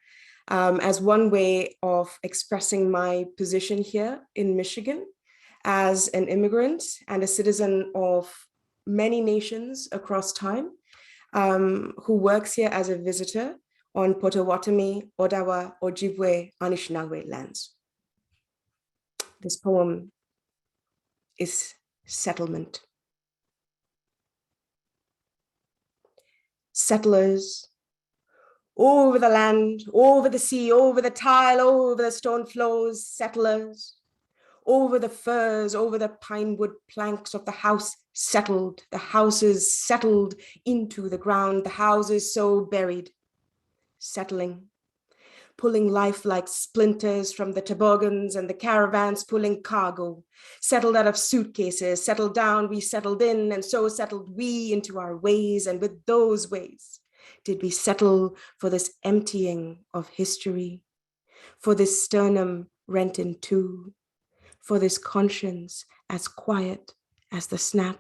as one way of expressing my position here in Michigan as an immigrant and a citizen of many nations across time who works here as a visitor on Potawatomi, Odawa, Ojibwe, Anishinaabe lands. This poem is settlement. Settlers over the land, over the sea, over the tile, over the stone floors, settlers, over the firs, over the pine wood planks of the house settled, the houses settled into the ground, the houses so buried, settling, pulling life like splinters from the toboggans and the caravans pulling cargo, settled out of suitcases, settled down, we settled in, and so settled we into our ways, and with those ways did we settle for this emptying of history, for this sternum rent in two, for this conscience as quiet as the snap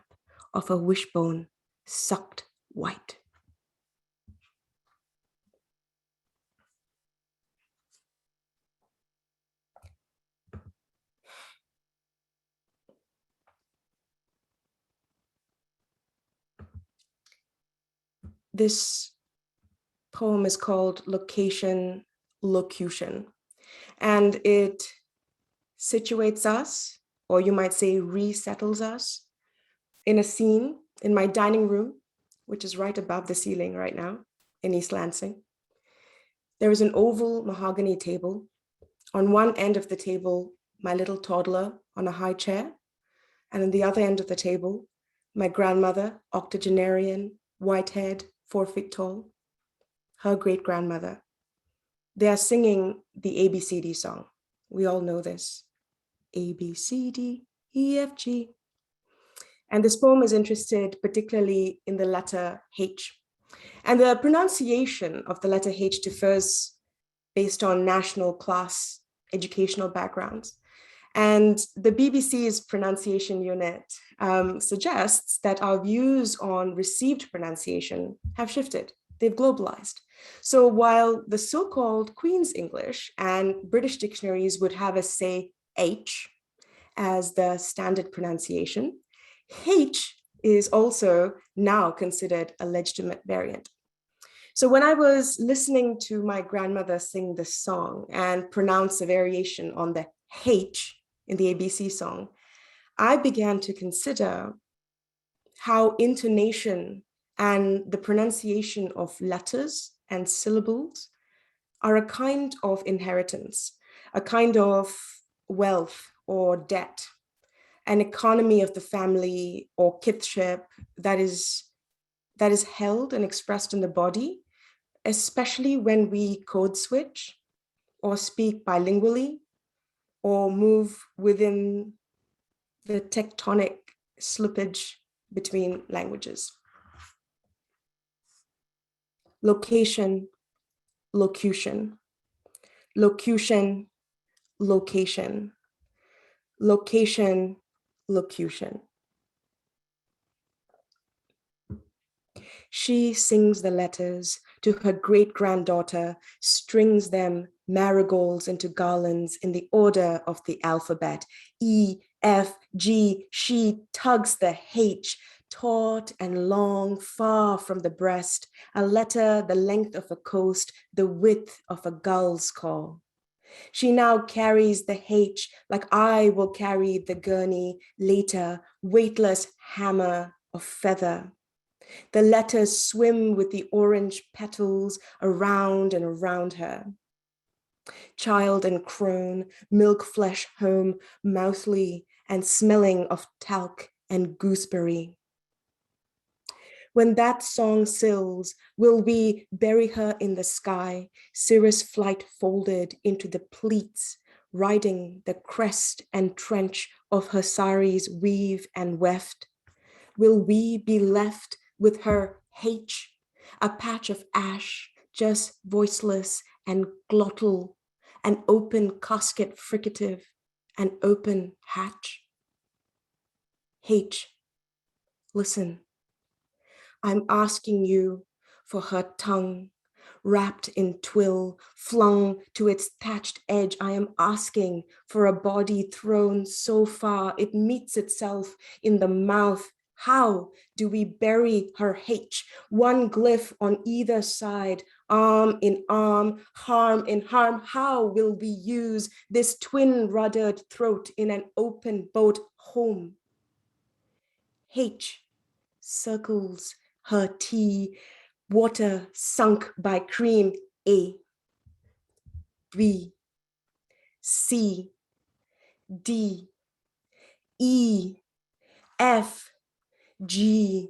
of a wishbone sucked white. This poem is called Location, Locution, and it situates us, or you might say resettles us, in a scene in my dining room, which is right above the ceiling right now in East Lansing. There is an oval mahogany table. On one end of the table, my little toddler on a high chair, and on the other end of the table, my grandmother, octogenarian, white-haired, 4 feet tall, her great-grandmother. They are singing the ABCD song. We all know this. A, B, C, D, E, F, G. And this poem is interested particularly in the letter H. And the pronunciation of the letter H differs based on national class educational backgrounds. And the BBC's pronunciation unit suggests that our views on received pronunciation have shifted They've globalized. So while the so-called Queen's English and British dictionaries would have us say H as the standard pronunciation, H is also now considered a legitimate variant. So when I was listening to my grandmother sing this song and pronounce a variation on the H in the ABC song, I began to consider how intonation and the pronunciation of letters and syllables are a kind of inheritance, a kind of wealth or debt, an economy of the family or kithship that is held and expressed in the body, especially when we code switch or speak bilingually or move within the tectonic slippage between languages. Location, locution, locution, location, location, locution. She sings the letters to her great-granddaughter, strings them marigolds into garlands in the order of the alphabet. E, F, G, she tugs the H, taut and long, far from the breast, a letter the length of a coast, the width of a gull's call. She now carries the H like I will carry the gurney later, weightless hammer of feather. The letters swim with the orange petals around and around her. Child and crone, milk flesh home, mouthly and smelling of talc and gooseberry. When that song sills, will we bury her in the sky, cirrus flight folded into the pleats, riding the crest and trench of her sari's weave and weft? Will we be left with her H, a patch of ash, just voiceless and glottal, an open casket fricative, an open hatch? H, listen. I'm asking you for her tongue, wrapped in twill, flung to its thatched edge. I am asking for a body thrown so far it meets itself in the mouth. How do we bury her H? One glyph on either side, arm in arm, harm in harm. How will we use this twin-ruddered throat in an open boat home? H circles her T, water sunk by cream. A, B, C, D, E, F, G,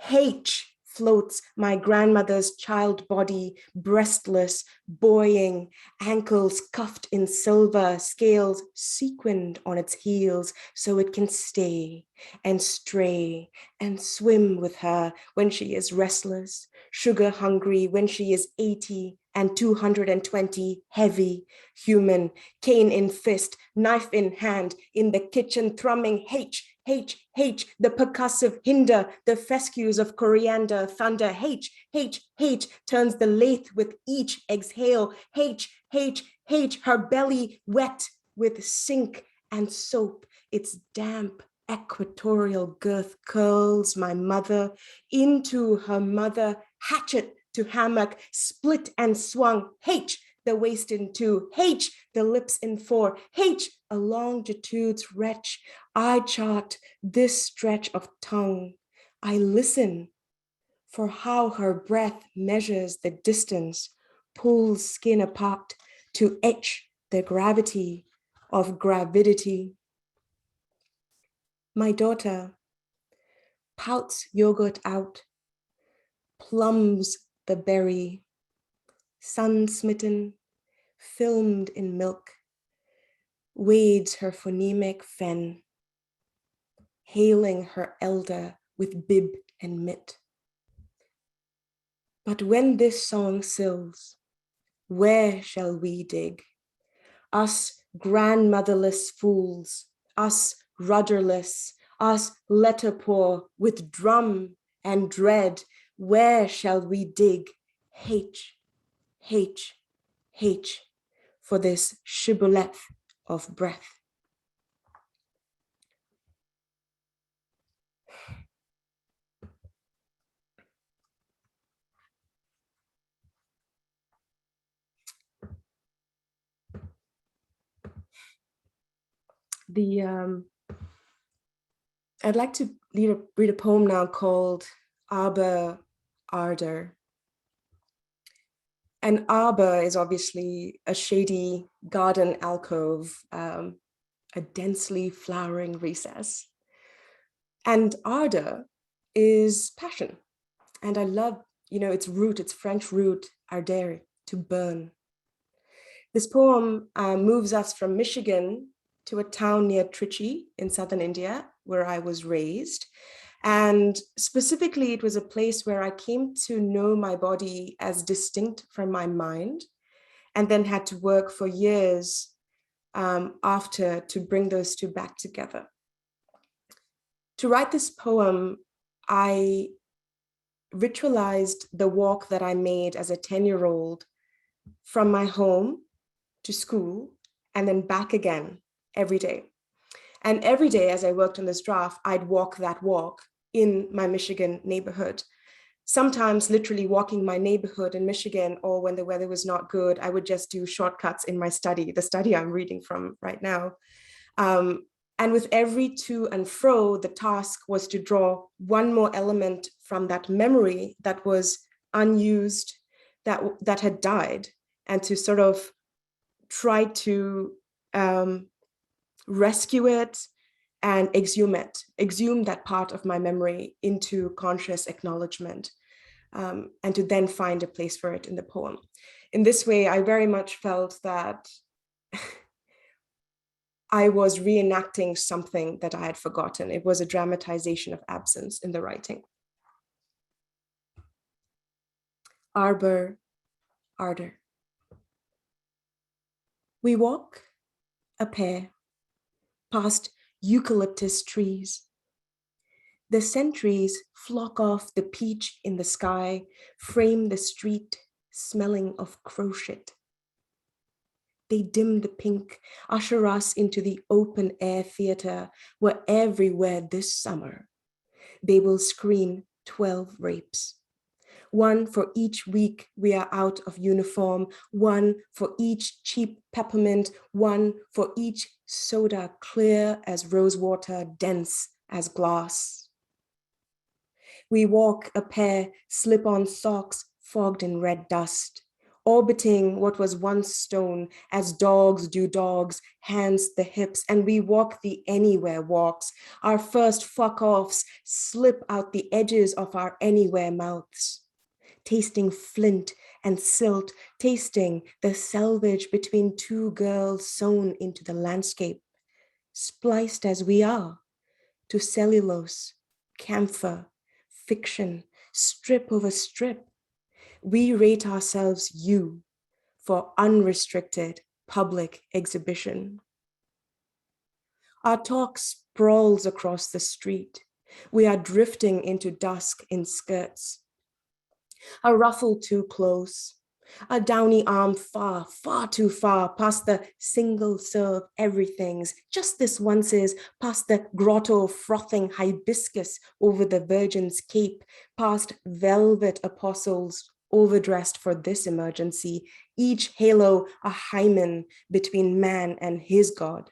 H floats my grandmother's child body, breastless, buoying, ankles cuffed in silver, scales sequined on its heels so it can stay and stray and swim with her when she is restless, sugar hungry, when she is 80 and 220, heavy, human, cane in fist, knife in hand, in the kitchen thrumming H, H, H, the percussive hinder, the fescues of coriander, thunder, H, H, H, turns the lathe with each exhale, H, H, H, her belly wet with sink and soap, its damp equatorial girth curls my mother into her mother, hatchet to hammock, split and swung, H, the waist in two, H, the lips in four, H, a longitude's wretch. I chart this stretch of tongue. I listen for how her breath measures the distance, pulls skin apart to etch the gravity of gravidity. My daughter pouts yogurt out, plums the berry, sun-smitten, filmed in milk, wades her phonemic fen, hailing her elder with bib and mitt. But when this song sills, where shall we dig? Us grandmotherless fools, us rudderless, us letter poor with drum and dread, where shall we dig H, H, H for this shibboleth of breath. I'd like to read a poem now called Arbor Ardor. An arbor is obviously a shady garden alcove, a densely flowering recess. And ardor is passion. And I love, its root, its French root, arder, to burn. This poem moves us from Michigan to a town near Trichy in southern India, where I was raised. And specifically, it was a place where I came to know my body as distinct from my mind, and then had to work for years after to bring those two back together. To write this poem, I ritualized the walk that I made as a 10-year-old from my home to school and then back again every day. And every day as I worked on this draft, I'd walk that walk in my Michigan neighborhood. Sometimes literally walking my neighborhood in Michigan, or when the weather was not good, I would just do shortcuts in my study, the study I'm reading from right now. And with every to and fro, the task was to draw one more element from that memory that was unused, that had died, and to sort of try to rescue it and exhume that part of my memory into conscious acknowledgement, and to then find a place for it in the poem. In this way, I very much felt that I was reenacting something that I had forgotten. It was a dramatization of absence in the writing. Arbor, ardor. We walk a pair past eucalyptus trees. The sentries flock off the peach in the sky, frame the street smelling of crochet. They dim the pink, usher us into the open air theater where everywhere this summer they will screen 12 rapes. One for each week we are out of uniform, one for each cheap peppermint, one for each soda clear as rosewater, dense as glass. We walk a pair slip-on socks fogged in red dust, orbiting what was once stone as dogs do dogs, hands the hips, and we walk the anywhere walks. Our first fuck-offs slip out the edges of our anywhere mouths, tasting flint and silt, tasting the selvage between two girls sewn into the landscape, spliced as we are to cellulose, camphor, fiction, strip over strip. We rate ourselves you for unrestricted public exhibition. Our talk sprawls across the street. We are drifting into dusk in skirts. A ruffle too close, a downy arm far, far too far, past the single serve everythings, just this once's, past the grotto frothing hibiscus over the Virgin's Cape, past velvet apostles overdressed for this emergency, each halo a hymen between man and his God.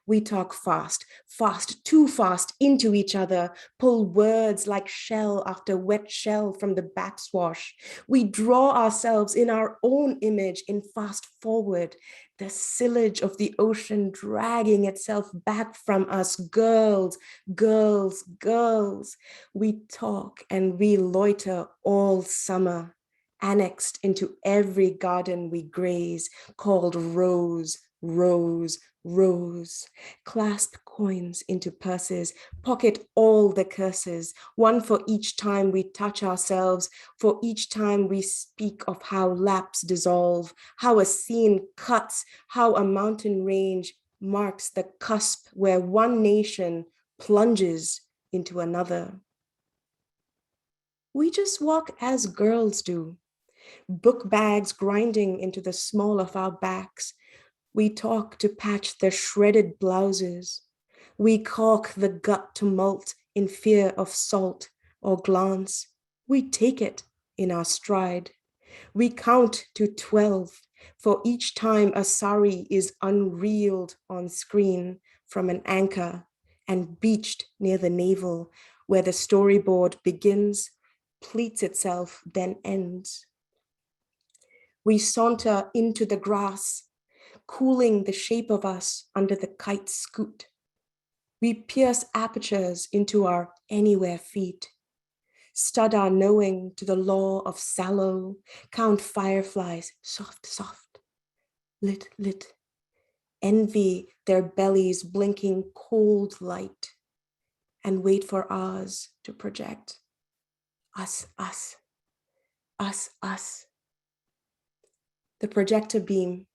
We talk fast, fast, too fast into each other, pull words like shell after wet shell from the backswash. We draw ourselves in our own image in fast forward, the sillage of the ocean dragging itself back from us. Girls, girls, girls. We talk and we loiter all summer, annexed into every garden we graze, called rose, rose, rose. Clasp coins into purses, pocket all the curses, one for each time we touch ourselves, for each time we speak of how laps dissolve, how a scene cuts, how a mountain range marks the cusp where one nation plunges into another. We just walk as girls do, book bags grinding into the small of our backs. We talk to patch their shredded blouses. We caulk the gut tumult in fear of salt or glance. We take it in our stride. We count to 12 for each time a sari is unreeled on screen from an anchor and beached near the navel, where the storyboard begins, pleats itself, then ends. We saunter into the grass, cooling the shape of us under the kite's scoot. We pierce apertures into our anywhere feet, stud our knowing to the law of sallow, count fireflies, soft, soft, lit, lit, envy their bellies blinking cold light, and wait for ours to project. Us, us, us, us. The projector beam,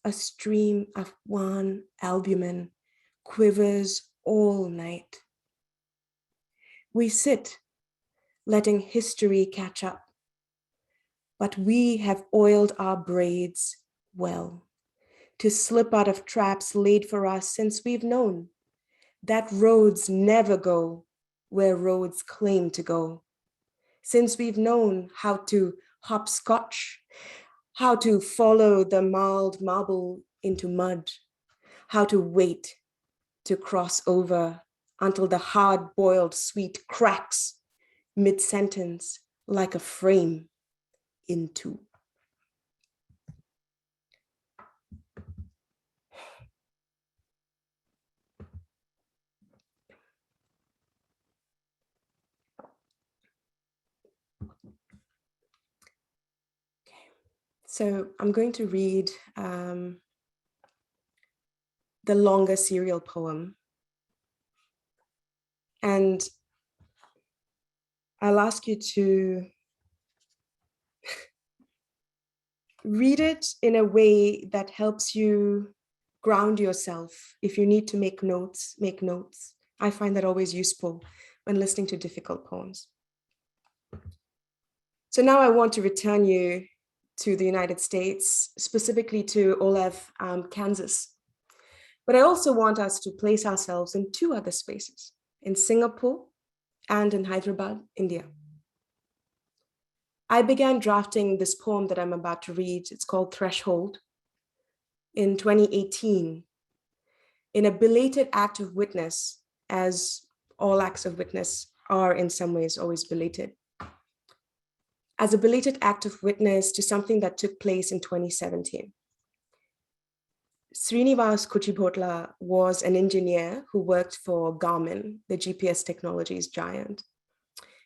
a stream of wan albumin, quivers all night. We sit, letting history catch up, but we have oiled our braids well to slip out of traps laid for us since we've known that roads never go where roads claim to go. Since we've known how to hopscotch, how to follow the mild marble into mud, how to wait to cross over until the hard-boiled sweet cracks mid-sentence like a frame in two. So I'm going to read the longer serial poem. And I'll ask you to read it in a way that helps you ground yourself. If you need to make notes, make notes. I find that always useful when listening to difficult poems. So now I want to return you to the United States, specifically to Olathe, Kansas. But I also want us to place ourselves in two other spaces, in Singapore and in Hyderabad, India. I began drafting this poem that I'm about to read. It's called Threshold, in 2018, in a belated act of witness, as all acts of witness are in some ways always belated. As a belated act of witness to something that took place in 2017. Srinivas Kuchibhotla was an engineer who worked for Garmin, the GPS technologies giant.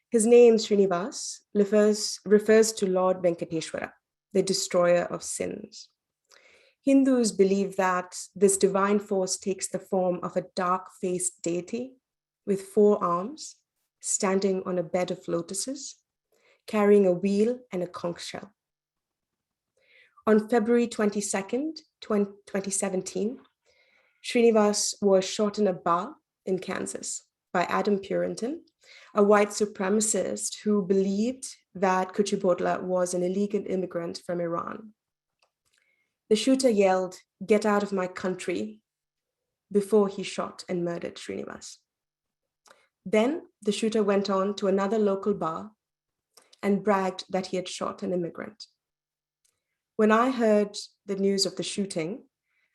His name, Srinivas, refers to Lord Venkateshwara, the destroyer of sins. Hindus believe that this divine force takes the form of a dark-faced deity with 4 arms, standing on a bed of lotuses, carrying a wheel and a conch shell. On February 22nd, 2017, Srinivas was shot in a bar in Kansas by Adam Purinton, a white supremacist who believed that Kuchibhotla was an illegal immigrant from Iran. The shooter yelled, "Get out of my country," before he shot and murdered Srinivas. Then the shooter went on to another local bar and bragged that he had shot an immigrant. When I heard the news of the shooting,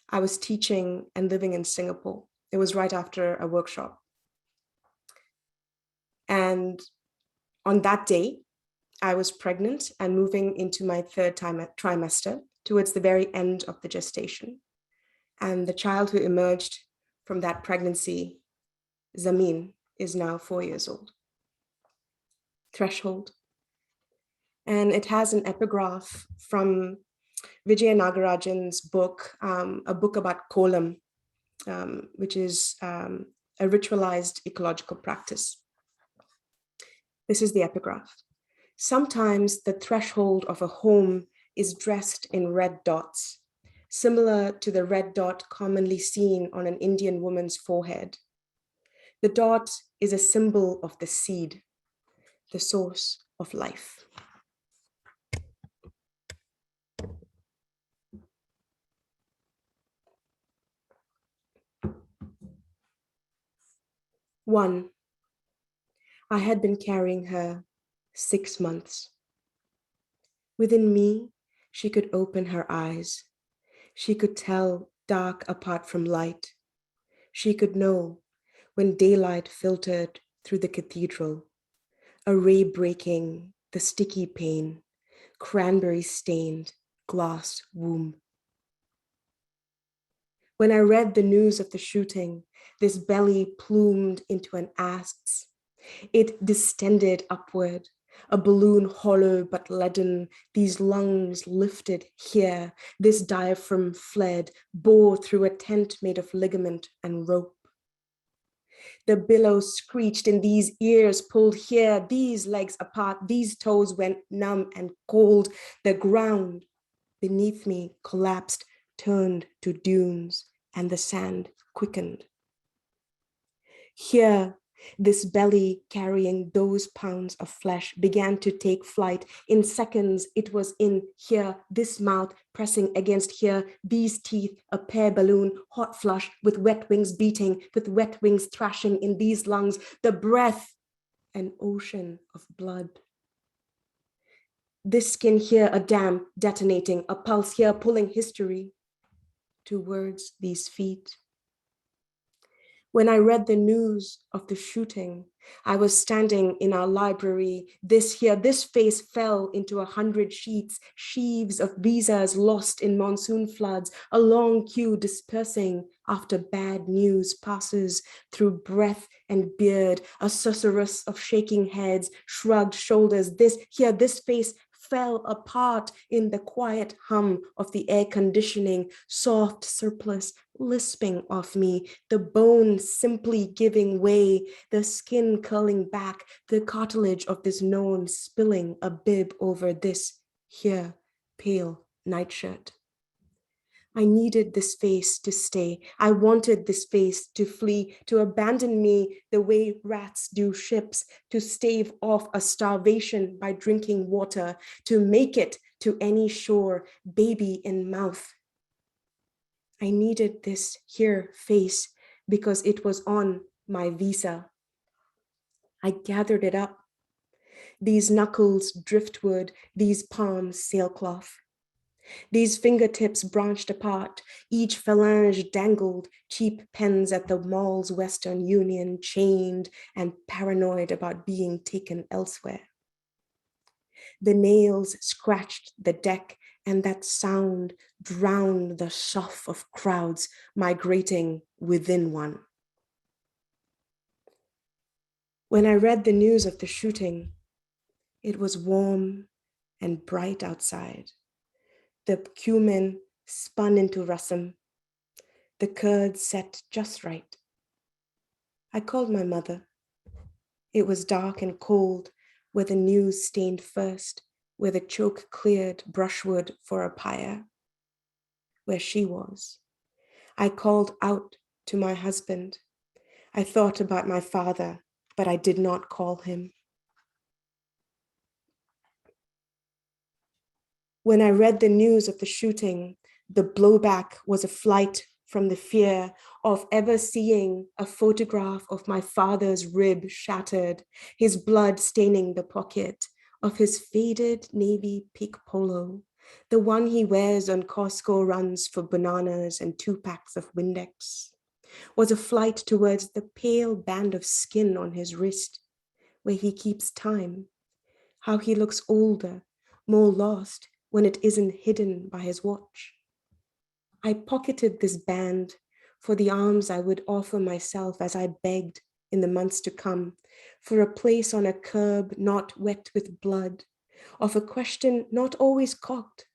I was teaching and living in Singapore. It was right after a workshop. And on that day, I was pregnant and moving into my 3rd trimester, towards the very end of the gestation. And the child who emerged from that pregnancy, Zameen, is now 4 years old. Threshold. And it has an epigraph from Vijaya Nagarajan's book, a book about kolam, which is a ritualized ecological practice. This is the epigraph. Sometimes the threshold of a home is dressed in red dots, similar to the red dot commonly seen on an Indian woman's forehead. The dot is a symbol of the seed, the source of life. One, I had been carrying her 6 months. Within me, she could open her eyes. She could tell dark apart from light. She could know when daylight filtered through the cathedral, a ray breaking the sticky pane, cranberry-stained glass womb. When I read the news of the shooting, this belly plumed into an asp. It distended upward, a balloon hollow but leaden, these lungs lifted here, this diaphragm fled, bore through a tent made of ligament and rope. The billows screeched in these ears pulled here, these legs apart, these toes went numb and cold. The ground beneath me collapsed, turned to dunes, and the sand quickened. Here, this belly carrying those pounds of flesh began to take flight. In seconds, it was in here, this mouth pressing against here, these teeth, a pear balloon, hot flush, with wet wings beating, with wet wings thrashing in these lungs, the breath, an ocean of blood. This skin here, a dam detonating, a pulse here pulling history towards these feet. When I read the news of the shooting, I was standing in our library. This face fell into 100 sheets, sheaves of visas lost in monsoon floods, a long queue dispersing after bad news passes through breath and beard, a susurrus of shaking heads, shrugged shoulders. This face fell apart in the quiet hum of the air conditioning, soft surplus lisping off me, the bone simply giving way, the skin curling back, the cartilage of this known spilling a bib over this here pale nightshirt. I needed this face to stay. I wanted this face to flee, to abandon me the way rats do ships, to stave off a starvation by drinking water, to make it to any shore, baby in mouth. I needed this here face because it was on my visa. I gathered it up. These knuckles driftwood, these palms sailcloth. These fingertips branched apart, each phalange dangled, cheap pens at the mall's Western Union, chained and paranoid about being taken elsewhere. The nails scratched the deck, and that sound drowned the sough of crowds migrating within one. When I read the news of the shooting, it was warm and bright outside. The cumin spun into rasam. The curd set just right. I called my mother. It was dark and cold, where the news stained first, where the choke cleared brushwood for a pyre, where she was. I called out to my husband. I thought about my father, but I did not call him. When I read the news of the shooting, the blowback was a flight from the fear of ever seeing a photograph of my father's rib shattered, his blood staining the pocket, of his faded navy pink polo, the one he wears on Costco runs for bananas and 2 packs of Windex, was a flight towards the pale band of skin on his wrist, where he keeps time, how he looks older, more lost, when it isn't hidden by his watch. I pocketed this band for the arms I would offer myself as I begged in the months to come, for a place on a curb not wet with blood, of a question not always cocked.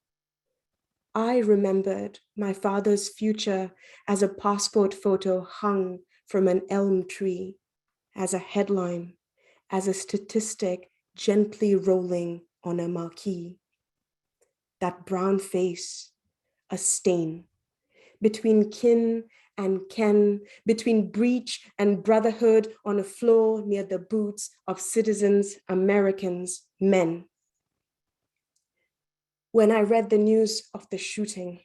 I remembered my father's future as a passport photo hung from an elm tree, as a headline, as a statistic gently rolling on a marquee. That brown face, a stain, between kin and ken, between breach and brotherhood on a floor near the boots of citizens, Americans, men. When I read the news of the shooting,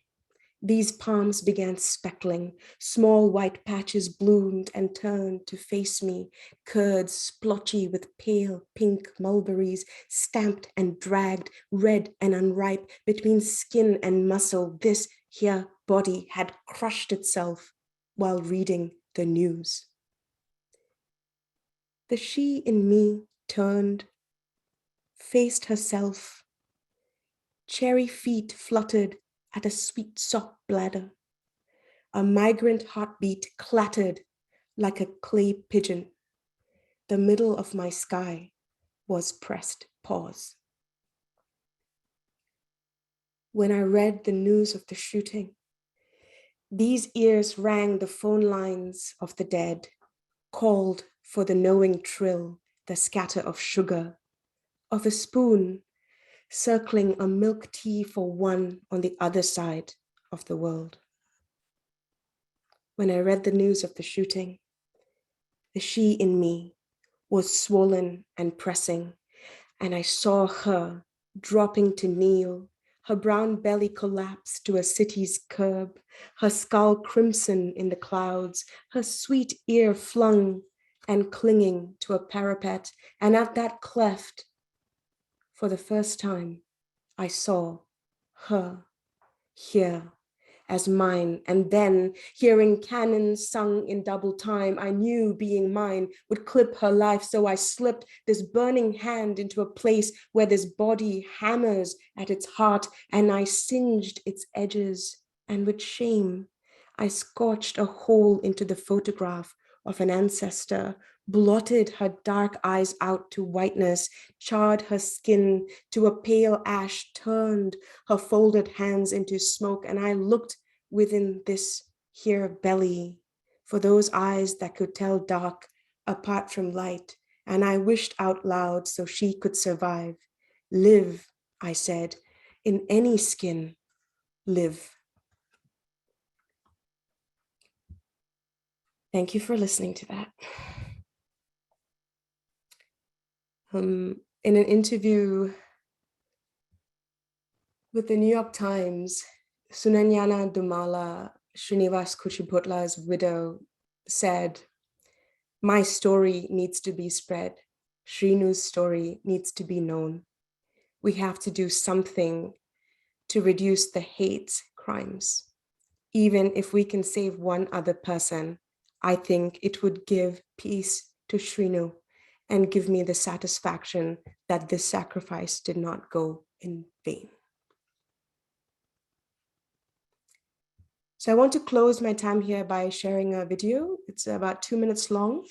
these palms began speckling. Small white patches bloomed and turned to face me, curds splotchy with pale pink mulberries, stamped and dragged, red and unripe, between skin and muscle. This here body had crushed itself while reading the news. The she in me turned, faced herself. Cherry feet fluttered at a sweet sock bladder. A migrant heartbeat clattered like a clay pigeon. The middle of my sky was pressed pause. When I read the news of the shooting, these ears rang the phone lines of the dead, called for the knowing trill, the scatter of sugar, of a spoon circling a milk tea for one on the other side of the world. When I read the news of the shooting, the she in me was swollen and pressing, and I saw her dropping to kneel, her brown belly collapse to a city's curb, her skull crimson in the clouds, her sweet ear flung and clinging to a parapet, and at that cleft, for the first time, I saw her here as mine. And then, hearing cannons sung in double time, I knew being mine would clip her life. So I slipped this burning hand into a place where this body hammers at its heart, and I singed its edges. And with shame, I scorched a hole into the photograph of an ancestor, blotted her dark eyes out to whiteness, charred her skin to a pale ash, turned her folded hands into smoke, and I looked within this here belly for those eyes that could tell dark apart from light, and I wished out loud so she could survive. Live, I said, in any skin, live. Thank you for listening to that. In an interview with the New York Times, Sunanyana Dumala, Srinivas Kuchibhotla's widow, said, "My story needs to be spread. Srinu's story needs to be known. We have to do something to reduce the hate crimes. Even if we can save one other person, I think it would give peace to Srinu and give me the satisfaction that this sacrifice did not go in vain." So I want to close my time here by sharing a video. It's about 2 minutes long,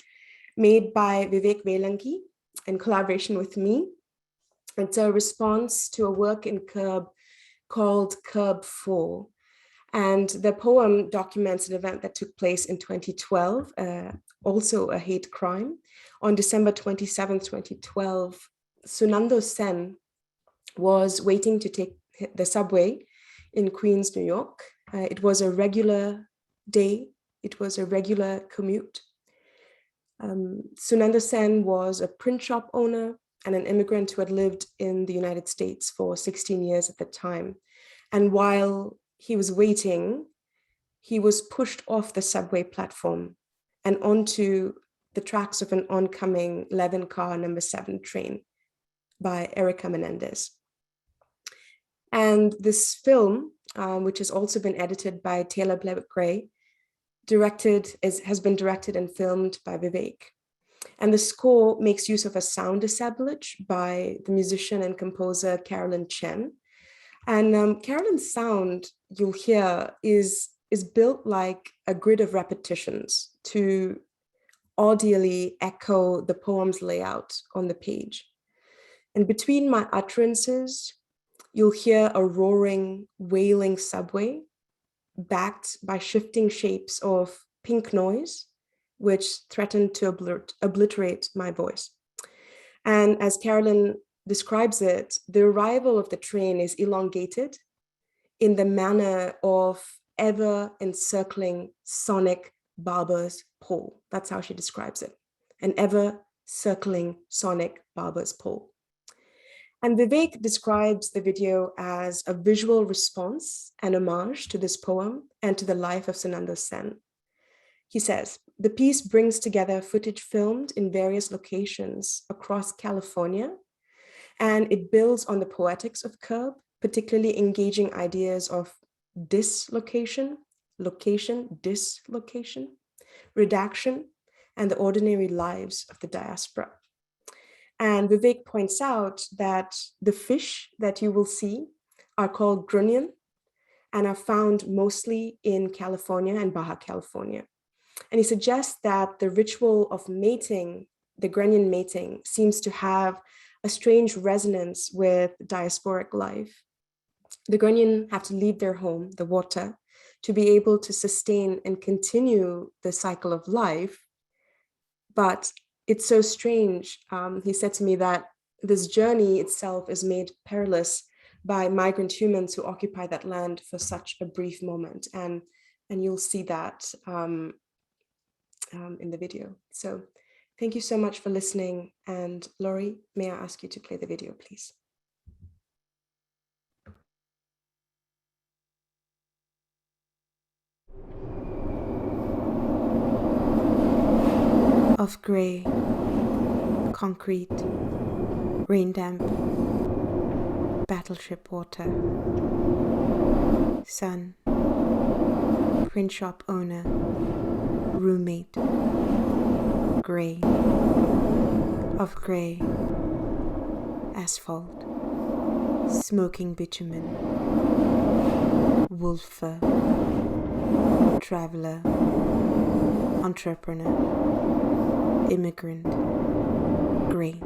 made by Vivek Vellanki in collaboration with me. It's a response to a work in Curb called Curb 4. And the poem documents an event that took place in 2012, also a hate crime. On December 27, 2012, Sunando Sen was waiting to take the subway in Queens, New York. It was a regular day. It was a regular commute. Sunando Sen was a print shop owner and an immigrant who had lived in the United States for 16 years at the time. And while he was waiting, he was pushed off the subway platform and onto the tracks of an oncoming 11-car number 7 train by Erica Menendez. And this film, which has also been edited by Tayla Blewit Gray, has been directed and filmed by Vivek. And the score makes use of a sound assemblage by the musician and composer Carolyn Chen. And Carolyn's sound, you'll hear, is built like a grid of repetitions to audially echo the poem's layout on the page. And between my utterances, you'll hear a roaring, wailing subway backed by shifting shapes of pink noise, which threatened to obliterate my voice. And as Carolyn describes it, the arrival of the train is elongated in the manner of ever encircling sonic barber's pole. That's how she describes it. An ever circling sonic barber's pole. And Vivek describes the video as a visual response and homage to this poem and to the life of Sunanda Sen. He says, the piece brings together footage filmed in various locations across California, and it builds on the poetics of Curb, particularly engaging ideas of dislocation, location, dislocation, redaction, and the ordinary lives of the diaspora. And Vivek points out that the fish that you will see are called grunion and are found mostly in California and Baja California. And he suggests that the ritual of mating, the grunion mating, seems to have a strange resonance with diasporic life. The grunion have to leave their home, the water, to be able to sustain and continue the cycle of life. But it's so strange, he said to me, that this journey itself is made perilous by migrant humans who occupy that land for such a brief moment. And you'll see that in the video. So thank you so much for listening. And Laurie, may I ask you to play the video, please? Of gray, concrete, rain damp, battleship water, sun, print shop owner, roommate, gray, of gray, asphalt, smoking bitumen, wolf fur, traveler, entrepreneur, immigrant, gray.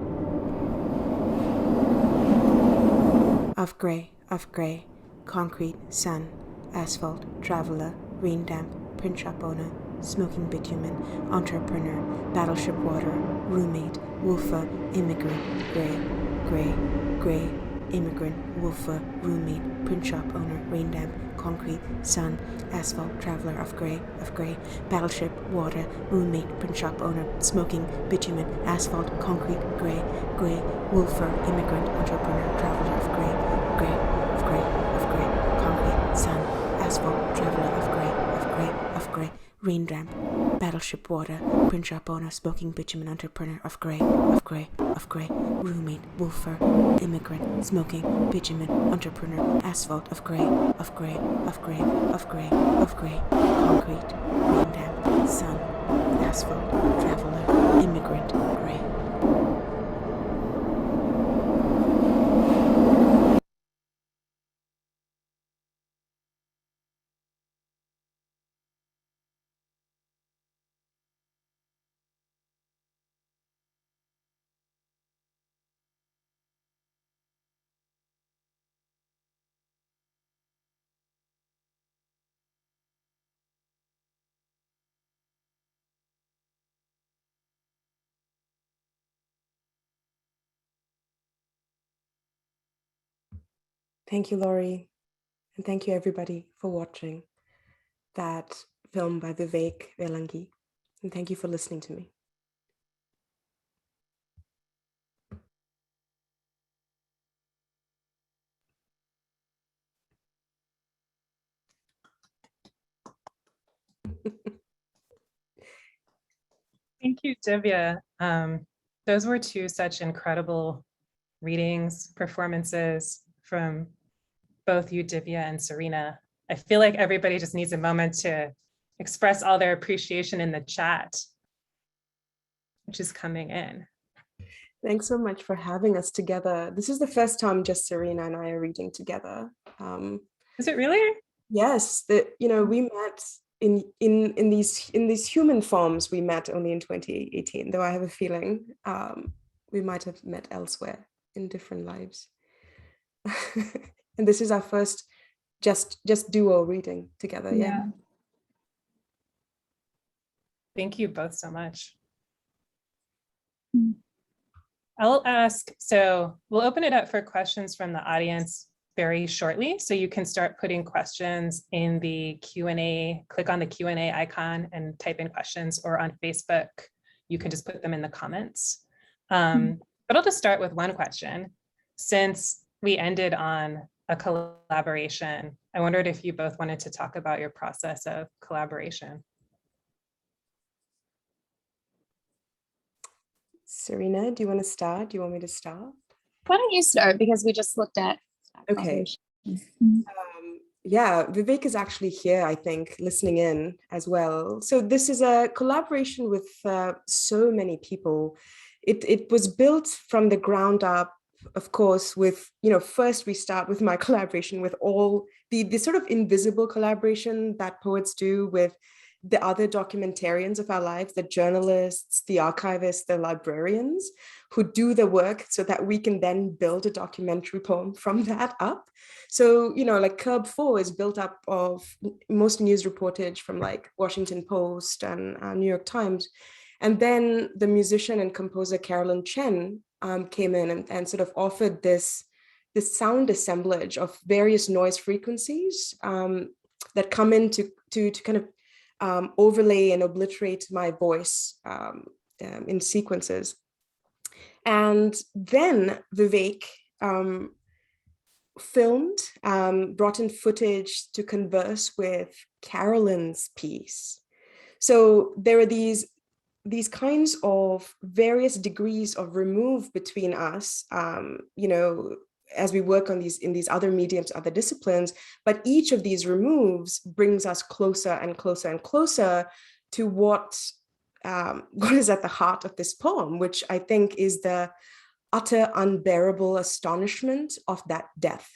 Of gray, concrete, sun, asphalt, traveler, rain damp, print shop owner, smoking bitumen, entrepreneur, battleship water, roommate, woofer, immigrant, gray, immigrant, woofer, roommate, print shop owner, rain damp, concrete, sun, asphalt, traveler, of gray, battleship, water, roommate, print shop owner, smoking, bitumen, asphalt, concrete, gray, woofer, immigrant, entrepreneur, traveler, of gray, concrete, sun, asphalt, traveler, of gray, rain damp, battleship water, print shop owner, smoking bitumen, entrepreneur, of gray, roommate, woofer, immigrant, smoking bitumen, entrepreneur, asphalt, of gray, concrete, rain damp, sun, asphalt, traveler, immigrant, gray. Thank you, Laurie. And thank you, everybody, for watching that film by Vivek Vellanki. And thank you for listening to me. Thank you, Divya. Those were two such incredible readings, performances from both you, Divya, and Serena. I feel like everybody just needs a moment to express all their appreciation in the chat, which is coming in. Thanks so much for having us together. This is the first time just Serena and I are reading together. Is it really? Yes, we met in these human forms. We met only in 2018, though I have a feeling we might have met elsewhere in different lives. And this is our first just duo reading together. Yeah. Thank you both so much. I'll ask, so we'll open it up for questions from the audience. very shortly. So you can start putting questions in the Q&A, click on the Q&A icon and type in questions, or on Facebook, you can just put them in the comments. But I'll just start with one question. Since we ended on a collaboration, I wondered if you both wanted to talk about your process of collaboration. Serena, do you want to start? Do you want me to start? Why don't you start, because we just looked at Okay. collaboration. Yeah, Vivek is actually here, I think, listening in as well. So this is a collaboration with so many people. It was built from the ground up, of course, with, first we start with my collaboration with all the sort of invisible collaboration that poets do with the other documentarians of our lives, the journalists, the archivists, the librarians, who do the work so that we can then build a documentary poem from that up. So, like Curb 4 is built up of most news reportage from like Washington Post and New York Times. And then the musician and composer Carolyn Chen came in and sort of offered this sound assemblage of various noise frequencies that come in to kind of overlay and obliterate my voice in sequences. And then Vivek filmed, brought in footage to converse with Carolyn's piece. So there are these kinds of various degrees of remove between us, as we work on in these other mediums, other disciplines, but each of these removes brings us closer and closer and closer to what is at the heart of this poem, which I think is the utter unbearable astonishment of that death,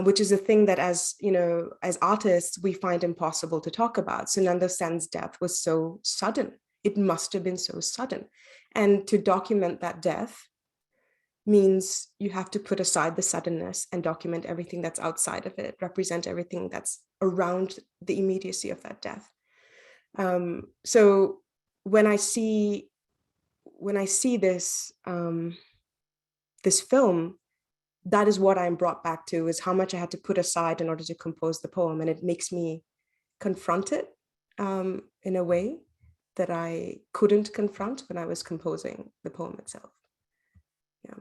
which is a thing that as artists, we find impossible to talk about. Sunanda Sen's death was so sudden. It must have been so sudden. And to document that death means you have to put aside the suddenness and document everything that's outside of it, represent everything that's around the immediacy of that death. So when I see this this film, that is what I'm brought back to, is how much I had to put aside in order to compose the poem, and it makes me confront it in a way that I couldn't confront when I was composing the poem itself. Yeah.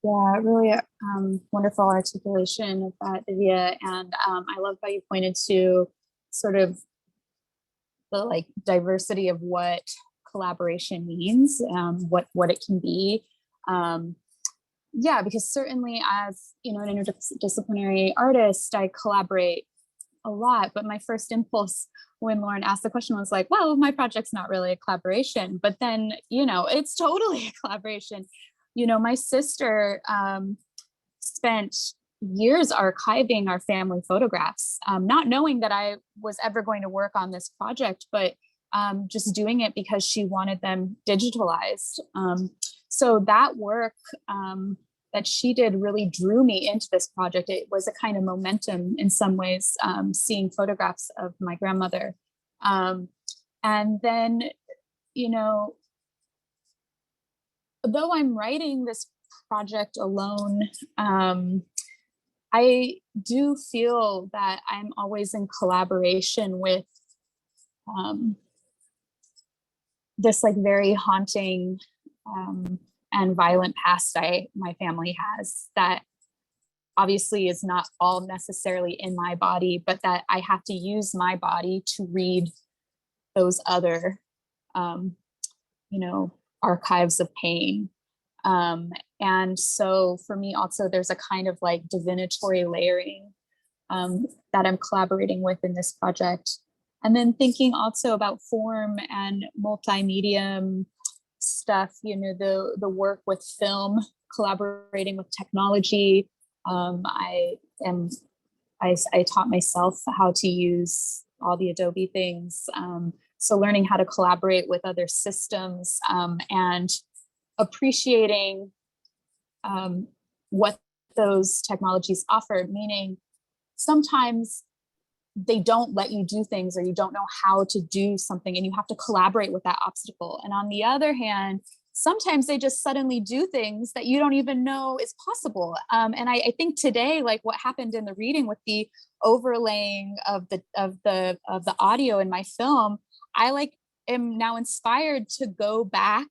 Yeah, really wonderful articulation of that, Divya. And I love how you pointed to sort of the diversity of what collaboration means, what it can be. Yeah, because certainly as an interdisciplinary artist, I collaborate a lot, but my first impulse when Lauren asked the question was like, well, my project's not really a collaboration, but then, it's totally a collaboration. My sister spent years archiving our family photographs, not knowing that I was ever going to work on this project, but just doing it because she wanted them digitalized. So that work that she did really drew me into this project. It was a kind of momentum in some ways, seeing photographs of my grandmother. And then, though I'm writing this project alone, I do feel that I'm always in collaboration with this very haunting and violent past my family has, that obviously is not all necessarily in my body, but that I have to use my body to read those other, archives of pain. And so for me also, there's a kind of divinatory layering that I'm collaborating with in this project. And then thinking also about form and multimedia stuff, the work with film, collaborating with technology. I taught myself how to use all the Adobe things. So learning how to collaborate with other systems and appreciating what those technologies offered, meaning sometimes they don't let you do things, or you don't know how to do something and you have to collaborate with that obstacle. And on the other hand, sometimes they just suddenly do things that you don't even know is possible. And I think today, like what happened in the reading with the overlaying of the audio in my film, I like am now inspired to go back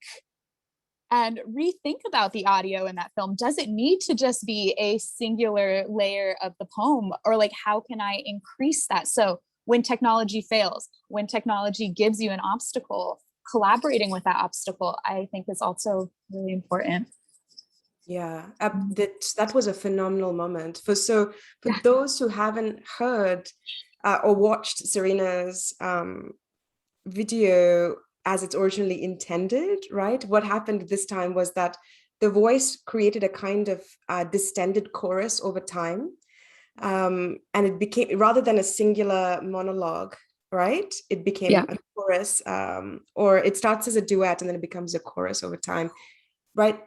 and rethink about the audio in that film. Does it need to just be a singular layer of the poem, or like how can I increase that? So when technology fails, when technology gives you an obstacle, collaborating with that obstacle, I think is also really important. Yeah, that was a phenomenal moment. For Yeah. those who haven't heard or watched Serena's video as it's originally intended, right? What happened this time was that the voice created a kind of distended chorus over time. And it became, rather than a singular monologue, right? It became a chorus, or it starts as a duet and then it becomes a chorus over time, right?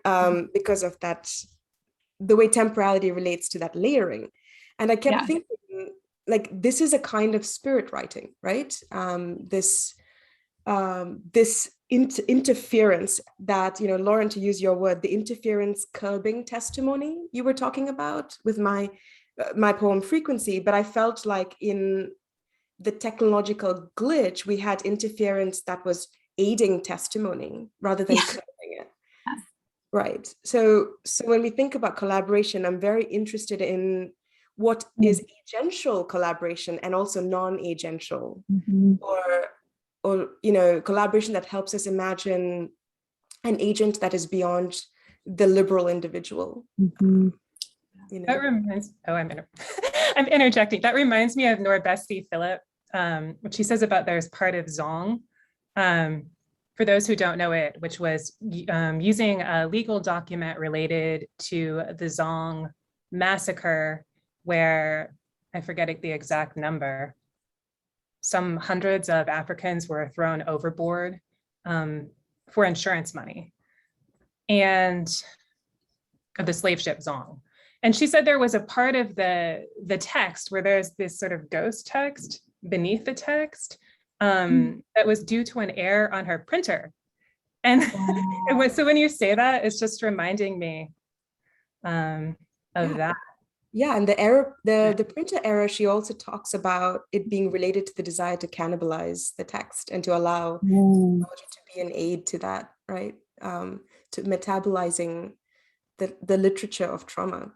Because of that, the way temporality relates to that layering. And I kept thinking, like, this is a kind of spirit writing, right? This interference that, Lauren, to use your word, the interference curbing testimony you were talking about with my poem Frequency, but I felt like in the technological glitch, we had interference that was aiding testimony rather than curbing it. Right. So when we think about collaboration, I'm very interested in what is agential collaboration and also non-agential, or collaboration that helps us imagine an agent that is beyond the liberal individual. That reminds, I'm interjecting. That reminds me of Norbesti Philip, what she says about there's part of Zong. For those who don't know it, which was using a legal document related to the Zong massacre, where I forget the exact number, some hundreds of Africans were thrown overboard for insurance money, and of the slave ship Zong. And she said there was a part of the text where there's this sort of ghost text beneath the text that was due to an error on her printer. And so when you say that, it's just reminding me of that. Yeah, and the error, the printer error, she also talks about it being related to the desire to cannibalize the text and to allow technology to be an aid to that, right? To metabolizing the literature of trauma.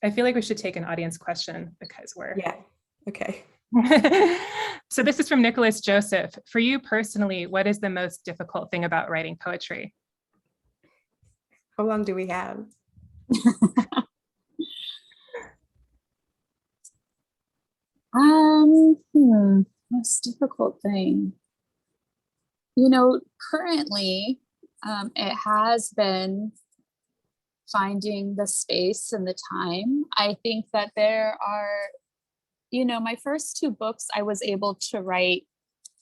I feel like we should take an audience question because we're... Yeah, okay. So this is from Nicholas Joseph. For you personally, what is the most difficult thing about writing poetry? How long do we have? Most difficult thing. Currently, it has been finding the space and the time. I think that there are, my first two books, I was able to write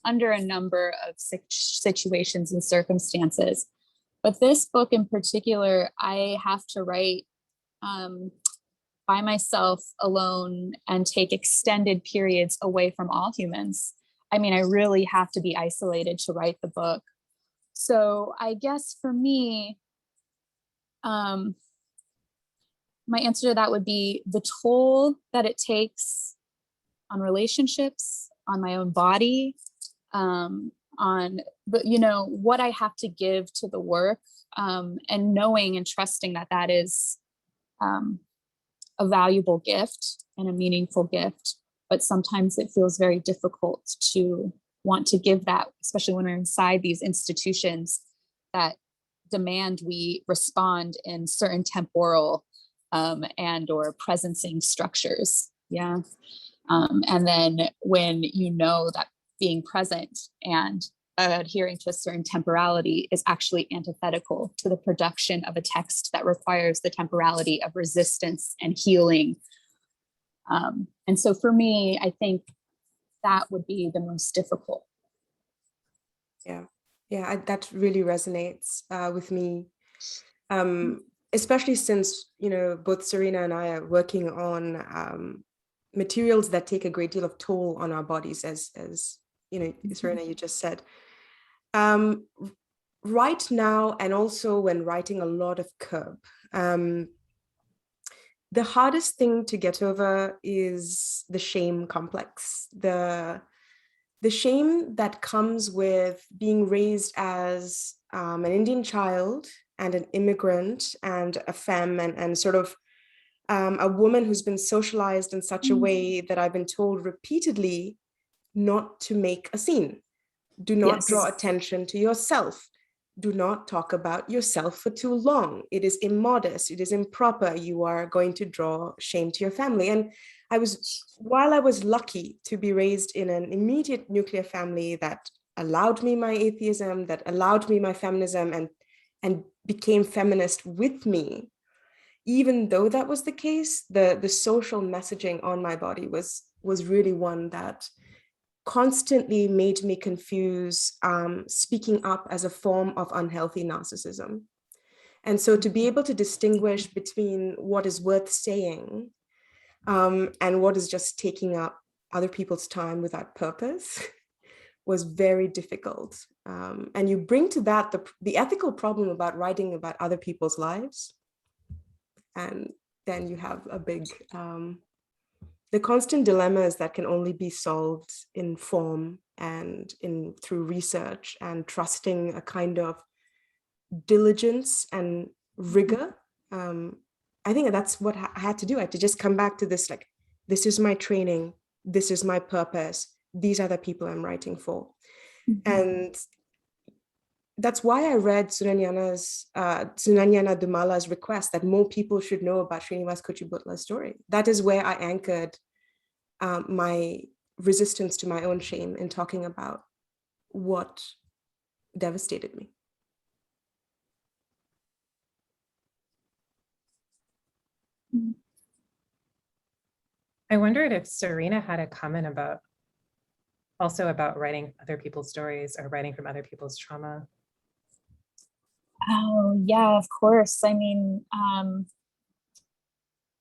under a number of situations and circumstances. But this book in particular, I have to write by myself alone and take extended periods away from all humans. I mean, I really have to be isolated to write the book. So I guess for me, my answer to that would be the toll that it takes on relationships, on my own body, on what I have to give to the work, and knowing and trusting that that is a valuable gift and a meaningful gift. But sometimes it feels very difficult to want to give that, especially when we're inside these institutions that demand we respond in certain temporal and or presencing structures. Yeah. And then when you know that being present and adhering to a certain temporality is actually antithetical to the production of a text that requires the temporality of resistance and healing. And so for me, I think that would be the most difficult. Yeah, that really resonates with me, especially since, both Serena and I are working on materials that take a great deal of toll on our bodies, as Serena, you just said. right now, and also when writing a lot of Curb, the hardest thing to get over is the shame complex, the shame that comes with being raised as an Indian child and an immigrant and a femme and sort of a woman who's been socialized in such a way that I've been told repeatedly not to make a scene. Do not draw attention to yourself. Do not talk about yourself for too long. It is immodest. It is improper. You are going to draw shame to your family. And while I was lucky to be raised in an immediate nuclear family that allowed me my atheism, that allowed me my feminism and became feminist with me, even though that was the case, the social messaging on my body was really one that constantly made me confuse speaking up as a form of unhealthy narcissism. And so to be able to distinguish between what is worth saying and what is just taking up other people's time without purpose was very difficult. And you bring to that the ethical problem about writing about other people's lives. And then you have a big, the constant dilemmas that can only be solved in form and through research and trusting a kind of diligence and rigor. I think that's what I had to do. I had to just come back to this, like, this is my training, this is my purpose, these are the people I'm writing for. And that's why I read Sunanyana Dumala's request that more people should know about Srinivas Kuchibutla's story. That is where I anchored my resistance to my own shame in talking about what devastated me. I wondered if Serena had a comment about writing other people's stories or writing from other people's trauma. Oh, yeah, of course. I mean,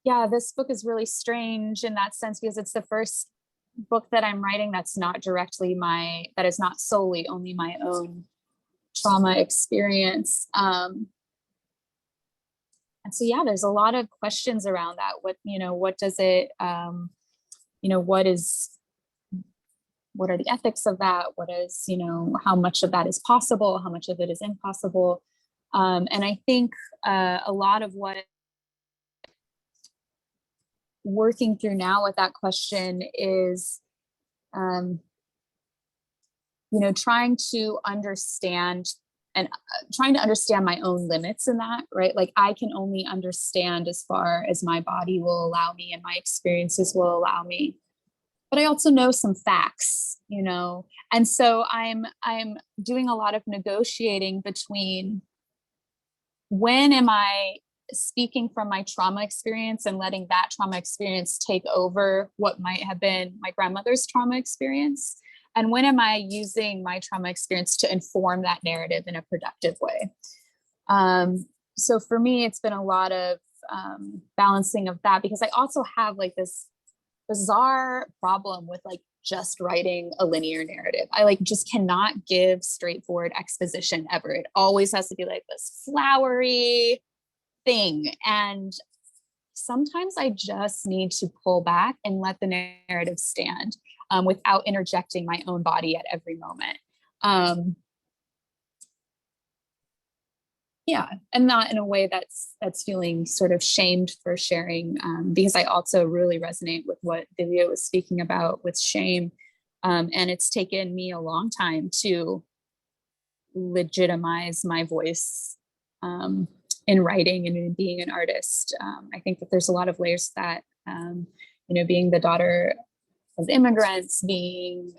yeah, this book is really strange in that sense because it's the first book that I'm writing that's not directly that is not solely only my own trauma experience. And so, yeah, there's a lot of questions around that. What does it, what are the ethics of that? What is, how much of that is possible? How much of it is impossible? And I think a lot of what working through now with that question is, trying to understand my own limits in that, right? Like I can only understand as far as my body will allow me and my experiences will allow me. But I also know some facts, and so I'm doing a lot of negotiating between when am I speaking from my trauma experience and letting that trauma experience take over what might have been my grandmother's trauma experience, and when am I using my trauma experience to inform that narrative in a productive way. So for me, it's been a lot of balancing of that, because I also have like this bizarre problem with like just writing a linear narrative. I like just cannot give straightforward exposition ever. It always has to be like this flowery thing. And sometimes I just need to pull back and let the narrative stand without interjecting my own body at every moment. Yeah, and not in a way that's feeling sort of shamed for sharing, because I also really resonate with what Divya was speaking about with shame. And it's taken me a long time to legitimize my voice in writing and in being an artist. I think that there's a lot of layers to that, being the daughter of immigrants, being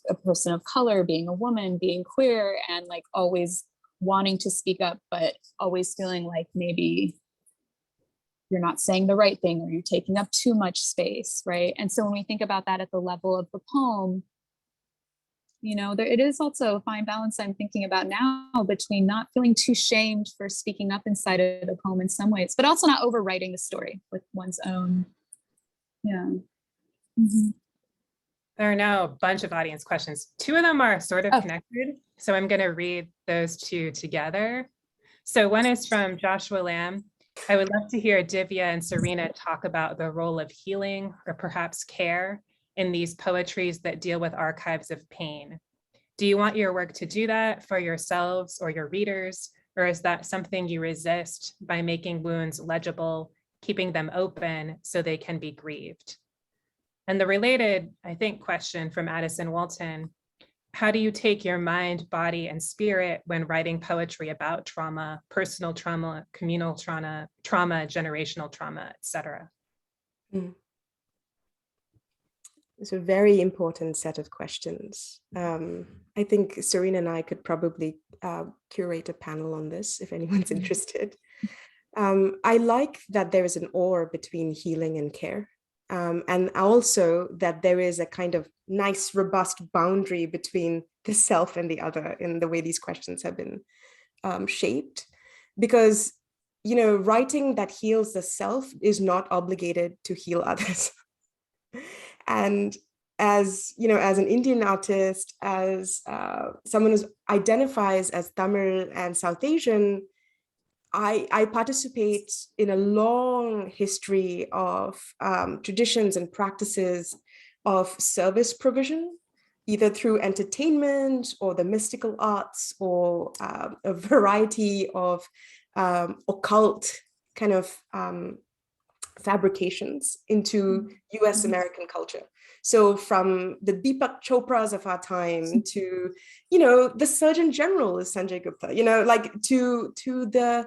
a person of color, being a woman, being queer, and like always wanting to speak up, but always feeling like maybe you're not saying the right thing or you're taking up too much space, right? And so when we think about that at the level of the poem, it is also a fine balance I'm thinking about now between not feeling too shamed for speaking up inside of the poem in some ways, but also not overwriting the story with one's own. Yeah. Mm-hmm. There are now a bunch of audience questions. Two of them are sort of connected, so I'm going to read those two together. So one is from Joshua Lamb. I would love to hear Divya and Serena talk about the role of healing or perhaps care in these poetries that deal with archives of pain. Do you want your work to do that for yourselves or your readers, or is that something you resist by making wounds legible, keeping them open so they can be grieved? And the related, I think, question from Addison Walton, how do you take your mind, body, and spirit when writing poetry about trauma, personal trauma, communal trauma, generational trauma, et cetera? It's a very important set of questions. I think Serena and I could probably curate a panel on this if anyone's interested. I like that there is an or between healing and care. And also that there is a kind of nice, robust boundary between the self and the other in the way these questions have been shaped. Because, you know, writing that heals the self is not obligated to heal others. And as, you know, as an Indian artist, as someone who identifies as Tamil and South Asian, I participate in a long history of traditions and practices of service provision, either through entertainment or the mystical arts or a variety of occult kind of fabrications into US American culture. So from the Deepak Chopras of our time to, you know, the Surgeon General is Sanjay Gupta, you know, like to the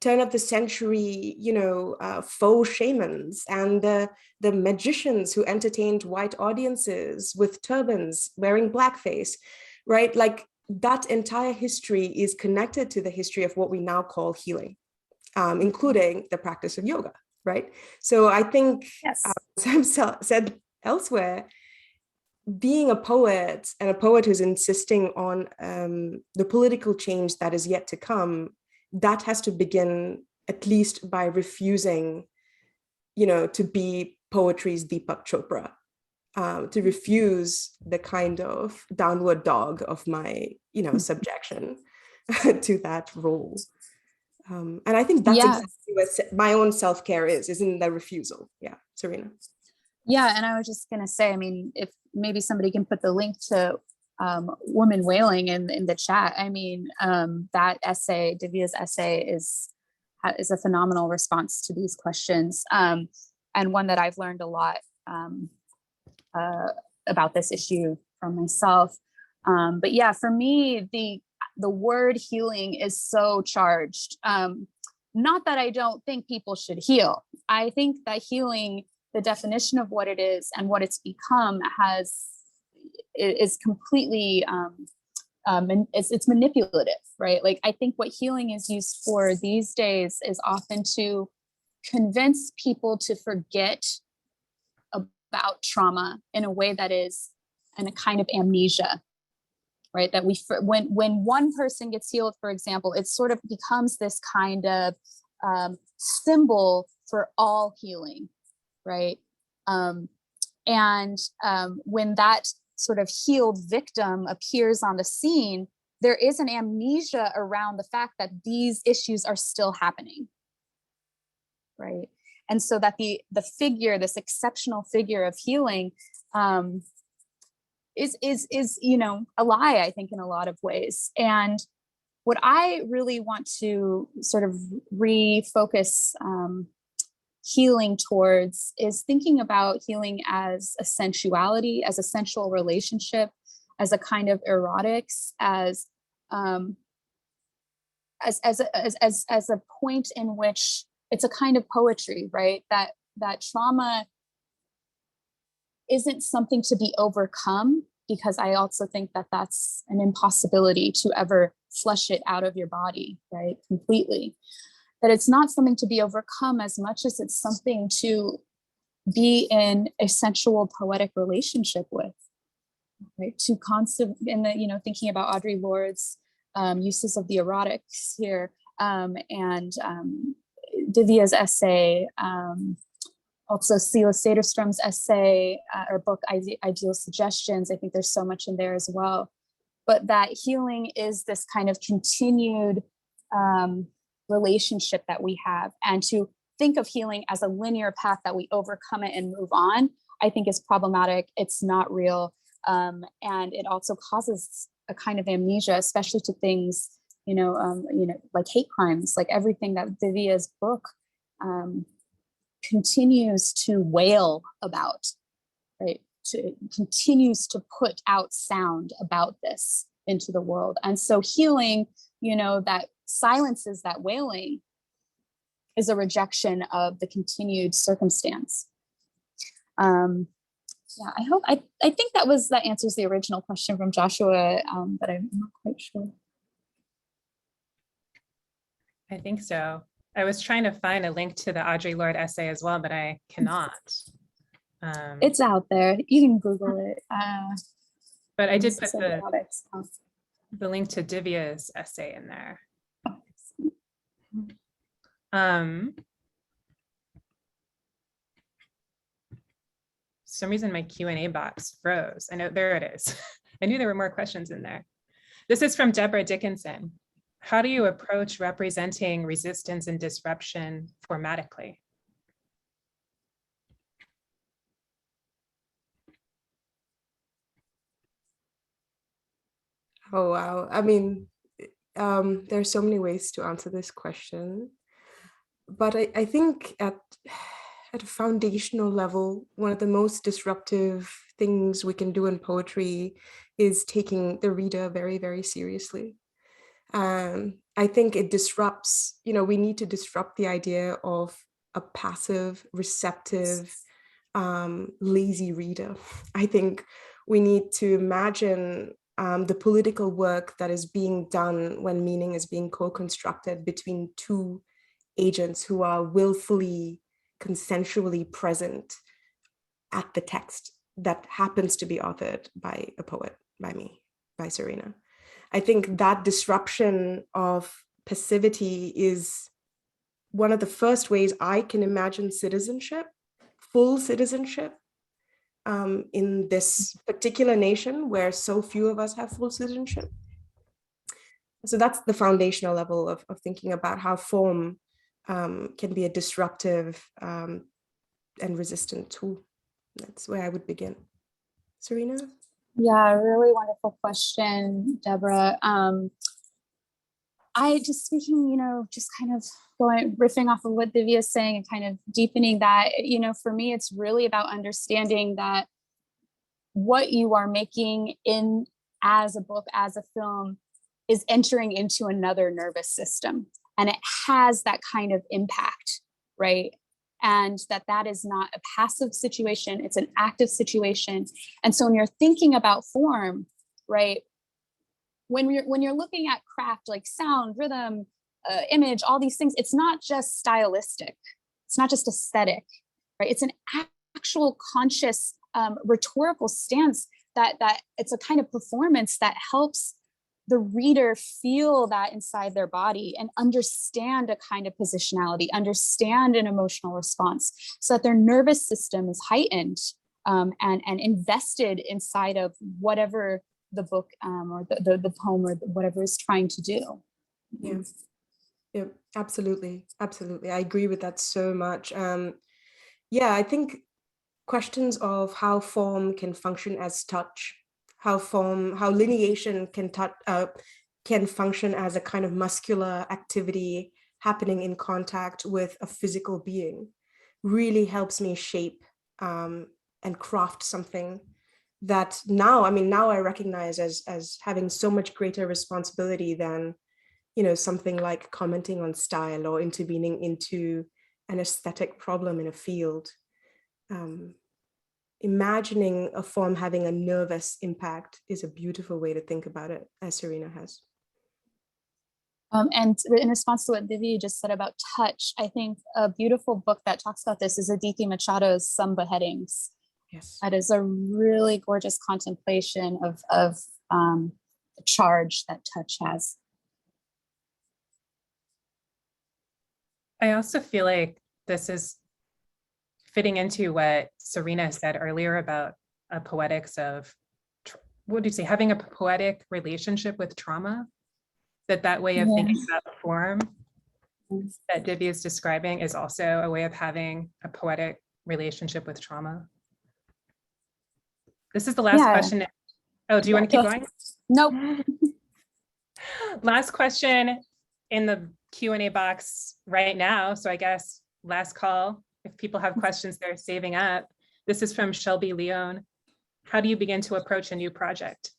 turn of the century, you know, faux shamans and the magicians who entertained white audiences with turbans, wearing blackface, right? Like that entire history is connected to the history of what we now call healing, including the practice of yoga, right? So I think, Yes. as Sam said elsewhere, being a poet and a poet who's insisting on the political change that is yet to come, that has to begin at least by refusing, you know, to be poetry's Deepak Chopra, to refuse the kind of downward dog of my, you know, subjection to that role. And I think that's exactly what my own self-care isn't the refusal. Yeah, Serena. Yeah, and I was just going to say, I mean, if maybe somebody can put the link to Woman Wailing in the chat. I mean, that essay, Divya's essay is a phenomenal response to these questions, and one that I've learned a lot about this issue from myself. But yeah, for me, the word healing is so charged. Not that I don't think people should heal. I think that healing, the definition of what it is and what it's become, is completely it's manipulative, right? Like I think what healing is used for these days is often to convince people to forget about trauma in a way that is in a kind of amnesia, right? That when one person gets healed, for example, it sort of becomes this kind of symbol for all healing, right? When that sort of healed victim appears on the scene, there is an amnesia around the fact that these issues are still happening, right? And so that the figure, this exceptional figure of healing, is you know, a lie, I think, in a lot of ways. And what I really want to sort of refocus healing towards is thinking about healing as a sensuality, as a sensual relationship, as a kind of erotics, as a point in which it's a kind of poetry, right? That trauma isn't something to be overcome, because I also think that that's an impossibility to ever flush it out of your body, right? Completely. That it's not something to be overcome as much as it's something to be in a sensual poetic relationship with, right? To constant, in the, you know, thinking about Audre Lorde's uses of the erotics here, and Divya's essay also Sila Sederström's essay or book, Ideal Suggestions. I think there's so much in there as well. But that healing is this kind of continued relationship that we have. And to think of healing as a linear path that we overcome it and move on, I think is problematic. It's not real. And it also causes a kind of amnesia, especially to things, like hate crimes, like everything that Divya's book continues to wail about, right? Continues to put out sound about this into the world. And so healing, that silences that wailing is a rejection of the continued circumstance. Yeah, I think that answers the original question from Joshua, but I'm not quite sure. I think so. I was trying to find a link to the Audre Lorde essay as well, but I cannot. It's out there. You can Google it. But I did put the link to Divya's essay in there. For some reason, my Q&A box froze. I know, there it is. I knew there were more questions in there. This is from Deborah Dickinson. How do you approach representing resistance and disruption formatically? Oh, wow. I mean, there are so many ways to answer this question. But I think at a foundational level, one of the most disruptive things we can do in poetry is taking the reader very, very seriously. I think it disrupts, we need to disrupt the idea of a passive, receptive, lazy reader. I think we need to imagine the political work that is being done when meaning is being co-constructed between two agents who are willfully, consensually present at the text that happens to be authored by a poet, by me, by Serena. I think that disruption of passivity is one of the first ways I can imagine citizenship, full citizenship, in this particular nation where so few of us have full citizenship. So that's the foundational level of thinking about how form can be a disruptive and resistant tool. That's where I would begin. Serena? Yeah, really wonderful question, Deborah. I just speaking, just kind of riffing off of what Divya is saying and kind of deepening that, for me, it's really about understanding that what you are making in as a book, as a film, is entering into another nervous system. And it has that kind of impact, right? And that is not a passive situation, it's an active situation. And so when you're thinking about form, right, when you're looking at craft like sound, rhythm, image, all these things, it's not just stylistic, it's not just aesthetic, right? It's an actual conscious rhetorical stance that it's a kind of performance that helps the reader feel that inside their body and understand a kind of positionality, understand an emotional response, so that their nervous system is heightened and invested inside of whatever the book or the poem or whatever is trying to do. Yeah, absolutely. I agree with that so much. Yeah, I think questions of how form can function as touch, how lineation can function as a kind of muscular activity happening in contact with a physical being, really helps me shape and craft something that now I recognize as having so much greater responsibility than, something like commenting on style or intervening into an aesthetic problem in a field. Imagining a form having a nervous impact is a beautiful way to think about it, as Serena has. And in response to what Divya just said about touch, I think a beautiful book that talks about this is Aditi Machado's Some Beheadings. Yes. That is a really gorgeous contemplation of the charge that touch has. I also feel like this is fitting into what Serena said earlier about a poetics of, what did you say, having a poetic relationship with trauma, that way of thinking about form that Divya is describing is also a way of having a poetic relationship with trauma. This is the last question. Oh, do you want to keep going? Nope. Last question in the Q&A box right now. So I guess last call. If people have questions they're saving up. This is from Shelby Leone. How do you begin to approach a new project?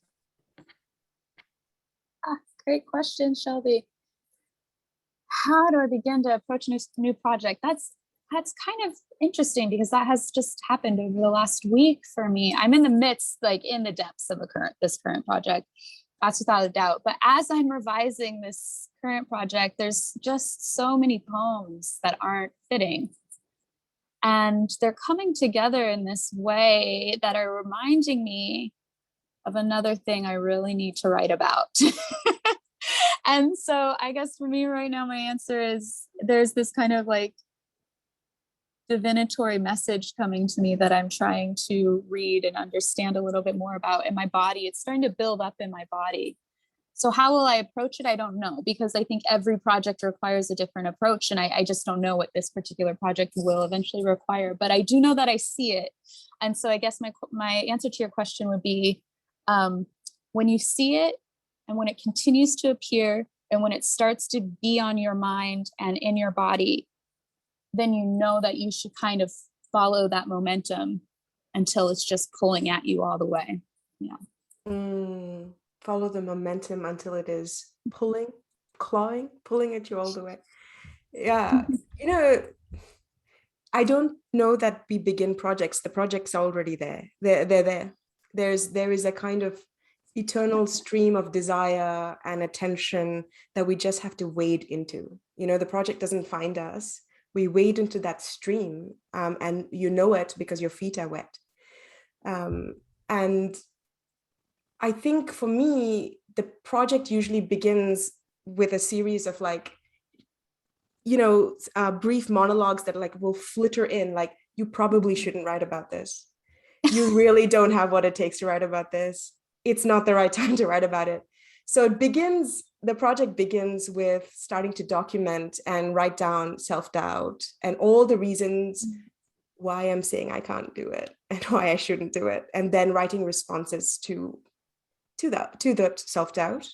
Great question, Shelby. How do I begin to approach a new project? That's kind of interesting because that has just happened over the last week for me. I'm in the midst, like in the depths of this current project. That's without a doubt. But as I'm revising this current project, there's just so many poems that aren't fitting. And they're coming together in this way that are reminding me of another thing I really need to write about. And so I guess for me right now, my answer is there's this kind of like divinatory message coming to me that I'm trying to read and understand a little bit more about in my body. It's starting to build up in my body. So how will I approach it? I don't know, because I think every project requires a different approach. And I just don't know what this particular project will eventually require, but I do know that I see it. And so I guess my answer to your question would be, when you see it and when it continues to appear and when it starts to be on your mind and in your body, then you know that you should kind of follow that momentum until it's just pulling at you all the way. Yeah. Follow the momentum until it is pulling at you all the way. Yeah. I don't know that we begin projects. The projects are already there. They're there. There is a kind of eternal stream of desire and attention that we just have to wade into. The project doesn't find us. We wade into that stream, and you know it because your feet are wet. And I think for me, the project usually begins with a series of brief monologues that will flitter in, like, you probably shouldn't write about this. You really don't have what it takes to write about this. It's not the right time to write about it. So the project begins with starting to document and write down self-doubt and all the reasons why I'm saying I can't do it and why I shouldn't do it. And then writing responses to that self-doubt.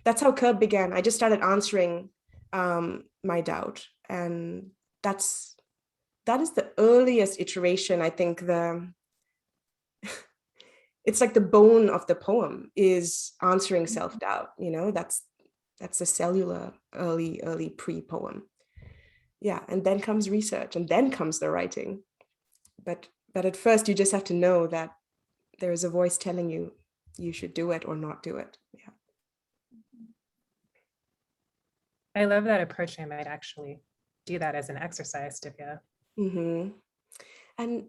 That's how Curb began. I just started answering my doubt. And that is the earliest iteration. I think it's like the bone of the poem is answering self-doubt. That's a cellular early pre-poem. Yeah, and then comes research, and then comes the writing. But at first, you just have to know that there is a voice telling you you should do it or not do it. Yeah. I love that approach. I might actually do that as an exercise, Divya. Mm-hmm. And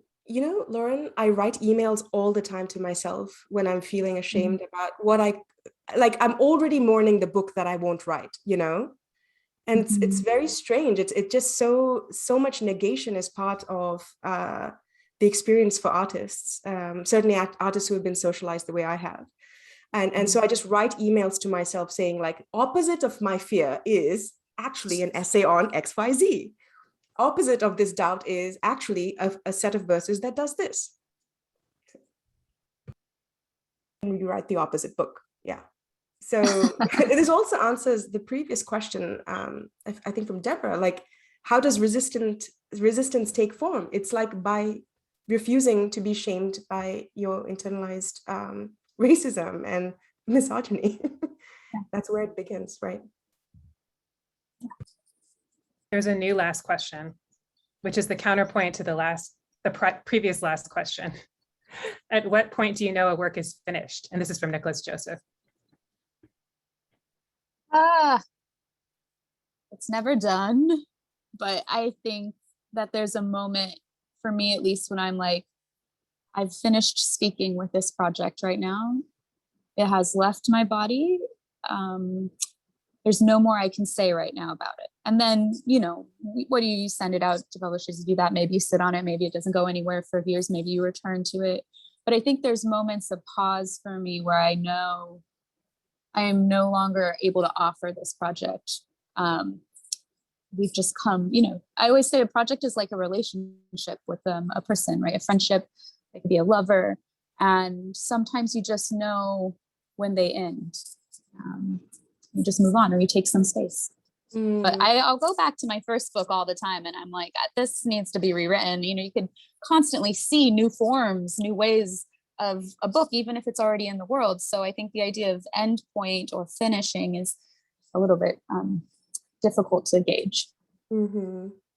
Lauren, I write emails all the time to myself when I'm feeling ashamed about what I'm already mourning the book that I won't write, and it's very strange. It's just so much negation is part of the experience for artists, certainly artists who have been socialized the way I have. And so I just write emails to myself saying, opposite of my fear is actually an essay on XYZ. Opposite of this doubt is actually a set of verses that does this. And you write the opposite book. Yeah. So this also answers the previous question, I think from Deborah, how does resistance take form? It's by refusing to be shamed by your internalized racism and misogyny. That's where it begins, right? There's a new last question, which is the counterpoint to the previous last question. At what point do you know a work is finished? And this is from Nicholas Joseph. It's never done, but I think that there's a moment, for me at least, when I'm I've finished speaking with this project right now. It has left my body. there's no more I can say right now about it. And then, you know, what do you send it out to publishers to do that? Maybe you sit on it, maybe it doesn't go anywhere for years, maybe you return to it. But I think there's moments of pause for me where I know I am no longer able to offer this project. We've just come, you know, I always say a project is like a relationship with a person, right? A friendship, it could be a lover. And sometimes you just know when they end. You just move on or you take some space. But I'll go back to my first book all the time and I'm like, this needs to be rewritten. You know, you could constantly see new forms, new ways of a book, even if it's already in the world. So I think the idea of end point or finishing is a little bit difficult to gauge.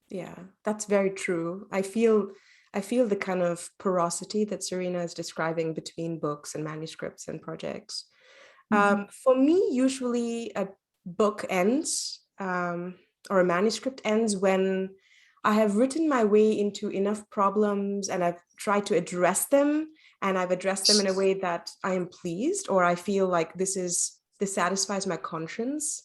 Yeah, that's very true. I feel the kind of porosity that Serena is describing between books and manuscripts and projects. For me, usually a book ends or a manuscript ends when I have written my way into enough problems and I've tried to address them, and I've addressed them in a way that I am pleased, or I feel like this satisfies my conscience,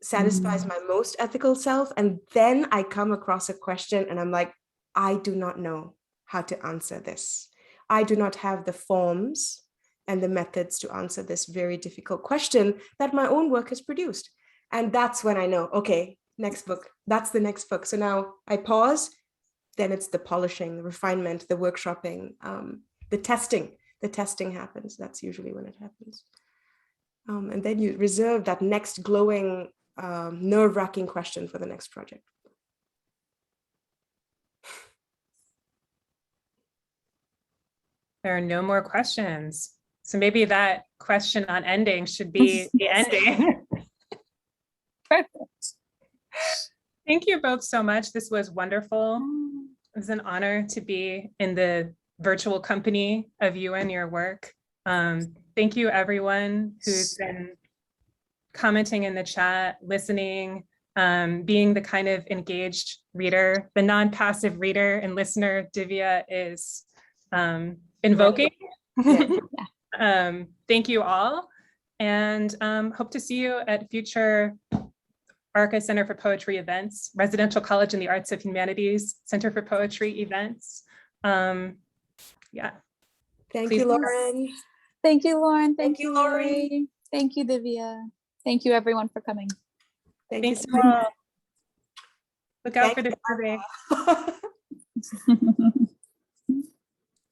satisfies my most ethical self. And then I come across a question and I'm like, I do not know how to answer this. I do not have the forms and the methods to answer this very difficult question that my own work has produced. And that's when I know, okay, next book, that's the next book. So now I pause, then it's the polishing, the refinement, the workshopping, the testing happens. That's usually when it happens. And then you reserve that next glowing, nerve-wracking question for the next project. There are no more questions. So maybe that question on ending should be the ending. Perfect. Thank you both so much. This was wonderful. It was an honor to be in the virtual company of you and your work. Thank you, everyone who's been commenting in the chat, listening, being the kind of engaged reader, the non-passive reader and listener Divya is invoking. Thank you all, and hope to see you at future RCAH Center for Poetry events, Residential College in the Arts of Humanities Center for Poetry events. Yeah. Thank you, Lauren. Thank you, Lauren. Thank you, Laurie. Thank you, Divya. Thank you, everyone, for coming. Thanks you all. Look out for the survey.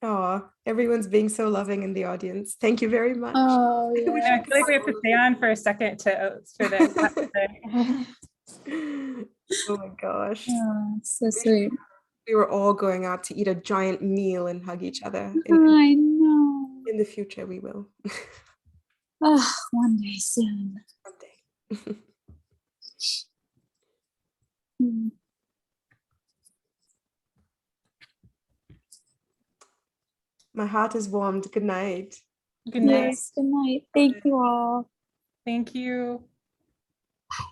Oh, everyone's being so loving in the audience. Thank you very much. Oh, yeah. I feel like we have to stay on for a second for the. Oh my gosh. Oh, so sweet. We were all going out to eat a giant meal and hug each other. I know. In the future, we will. Oh, one day soon. One day. My heart is warmed. Good night. Good night. Yes, good night. Thank you all. Thank you.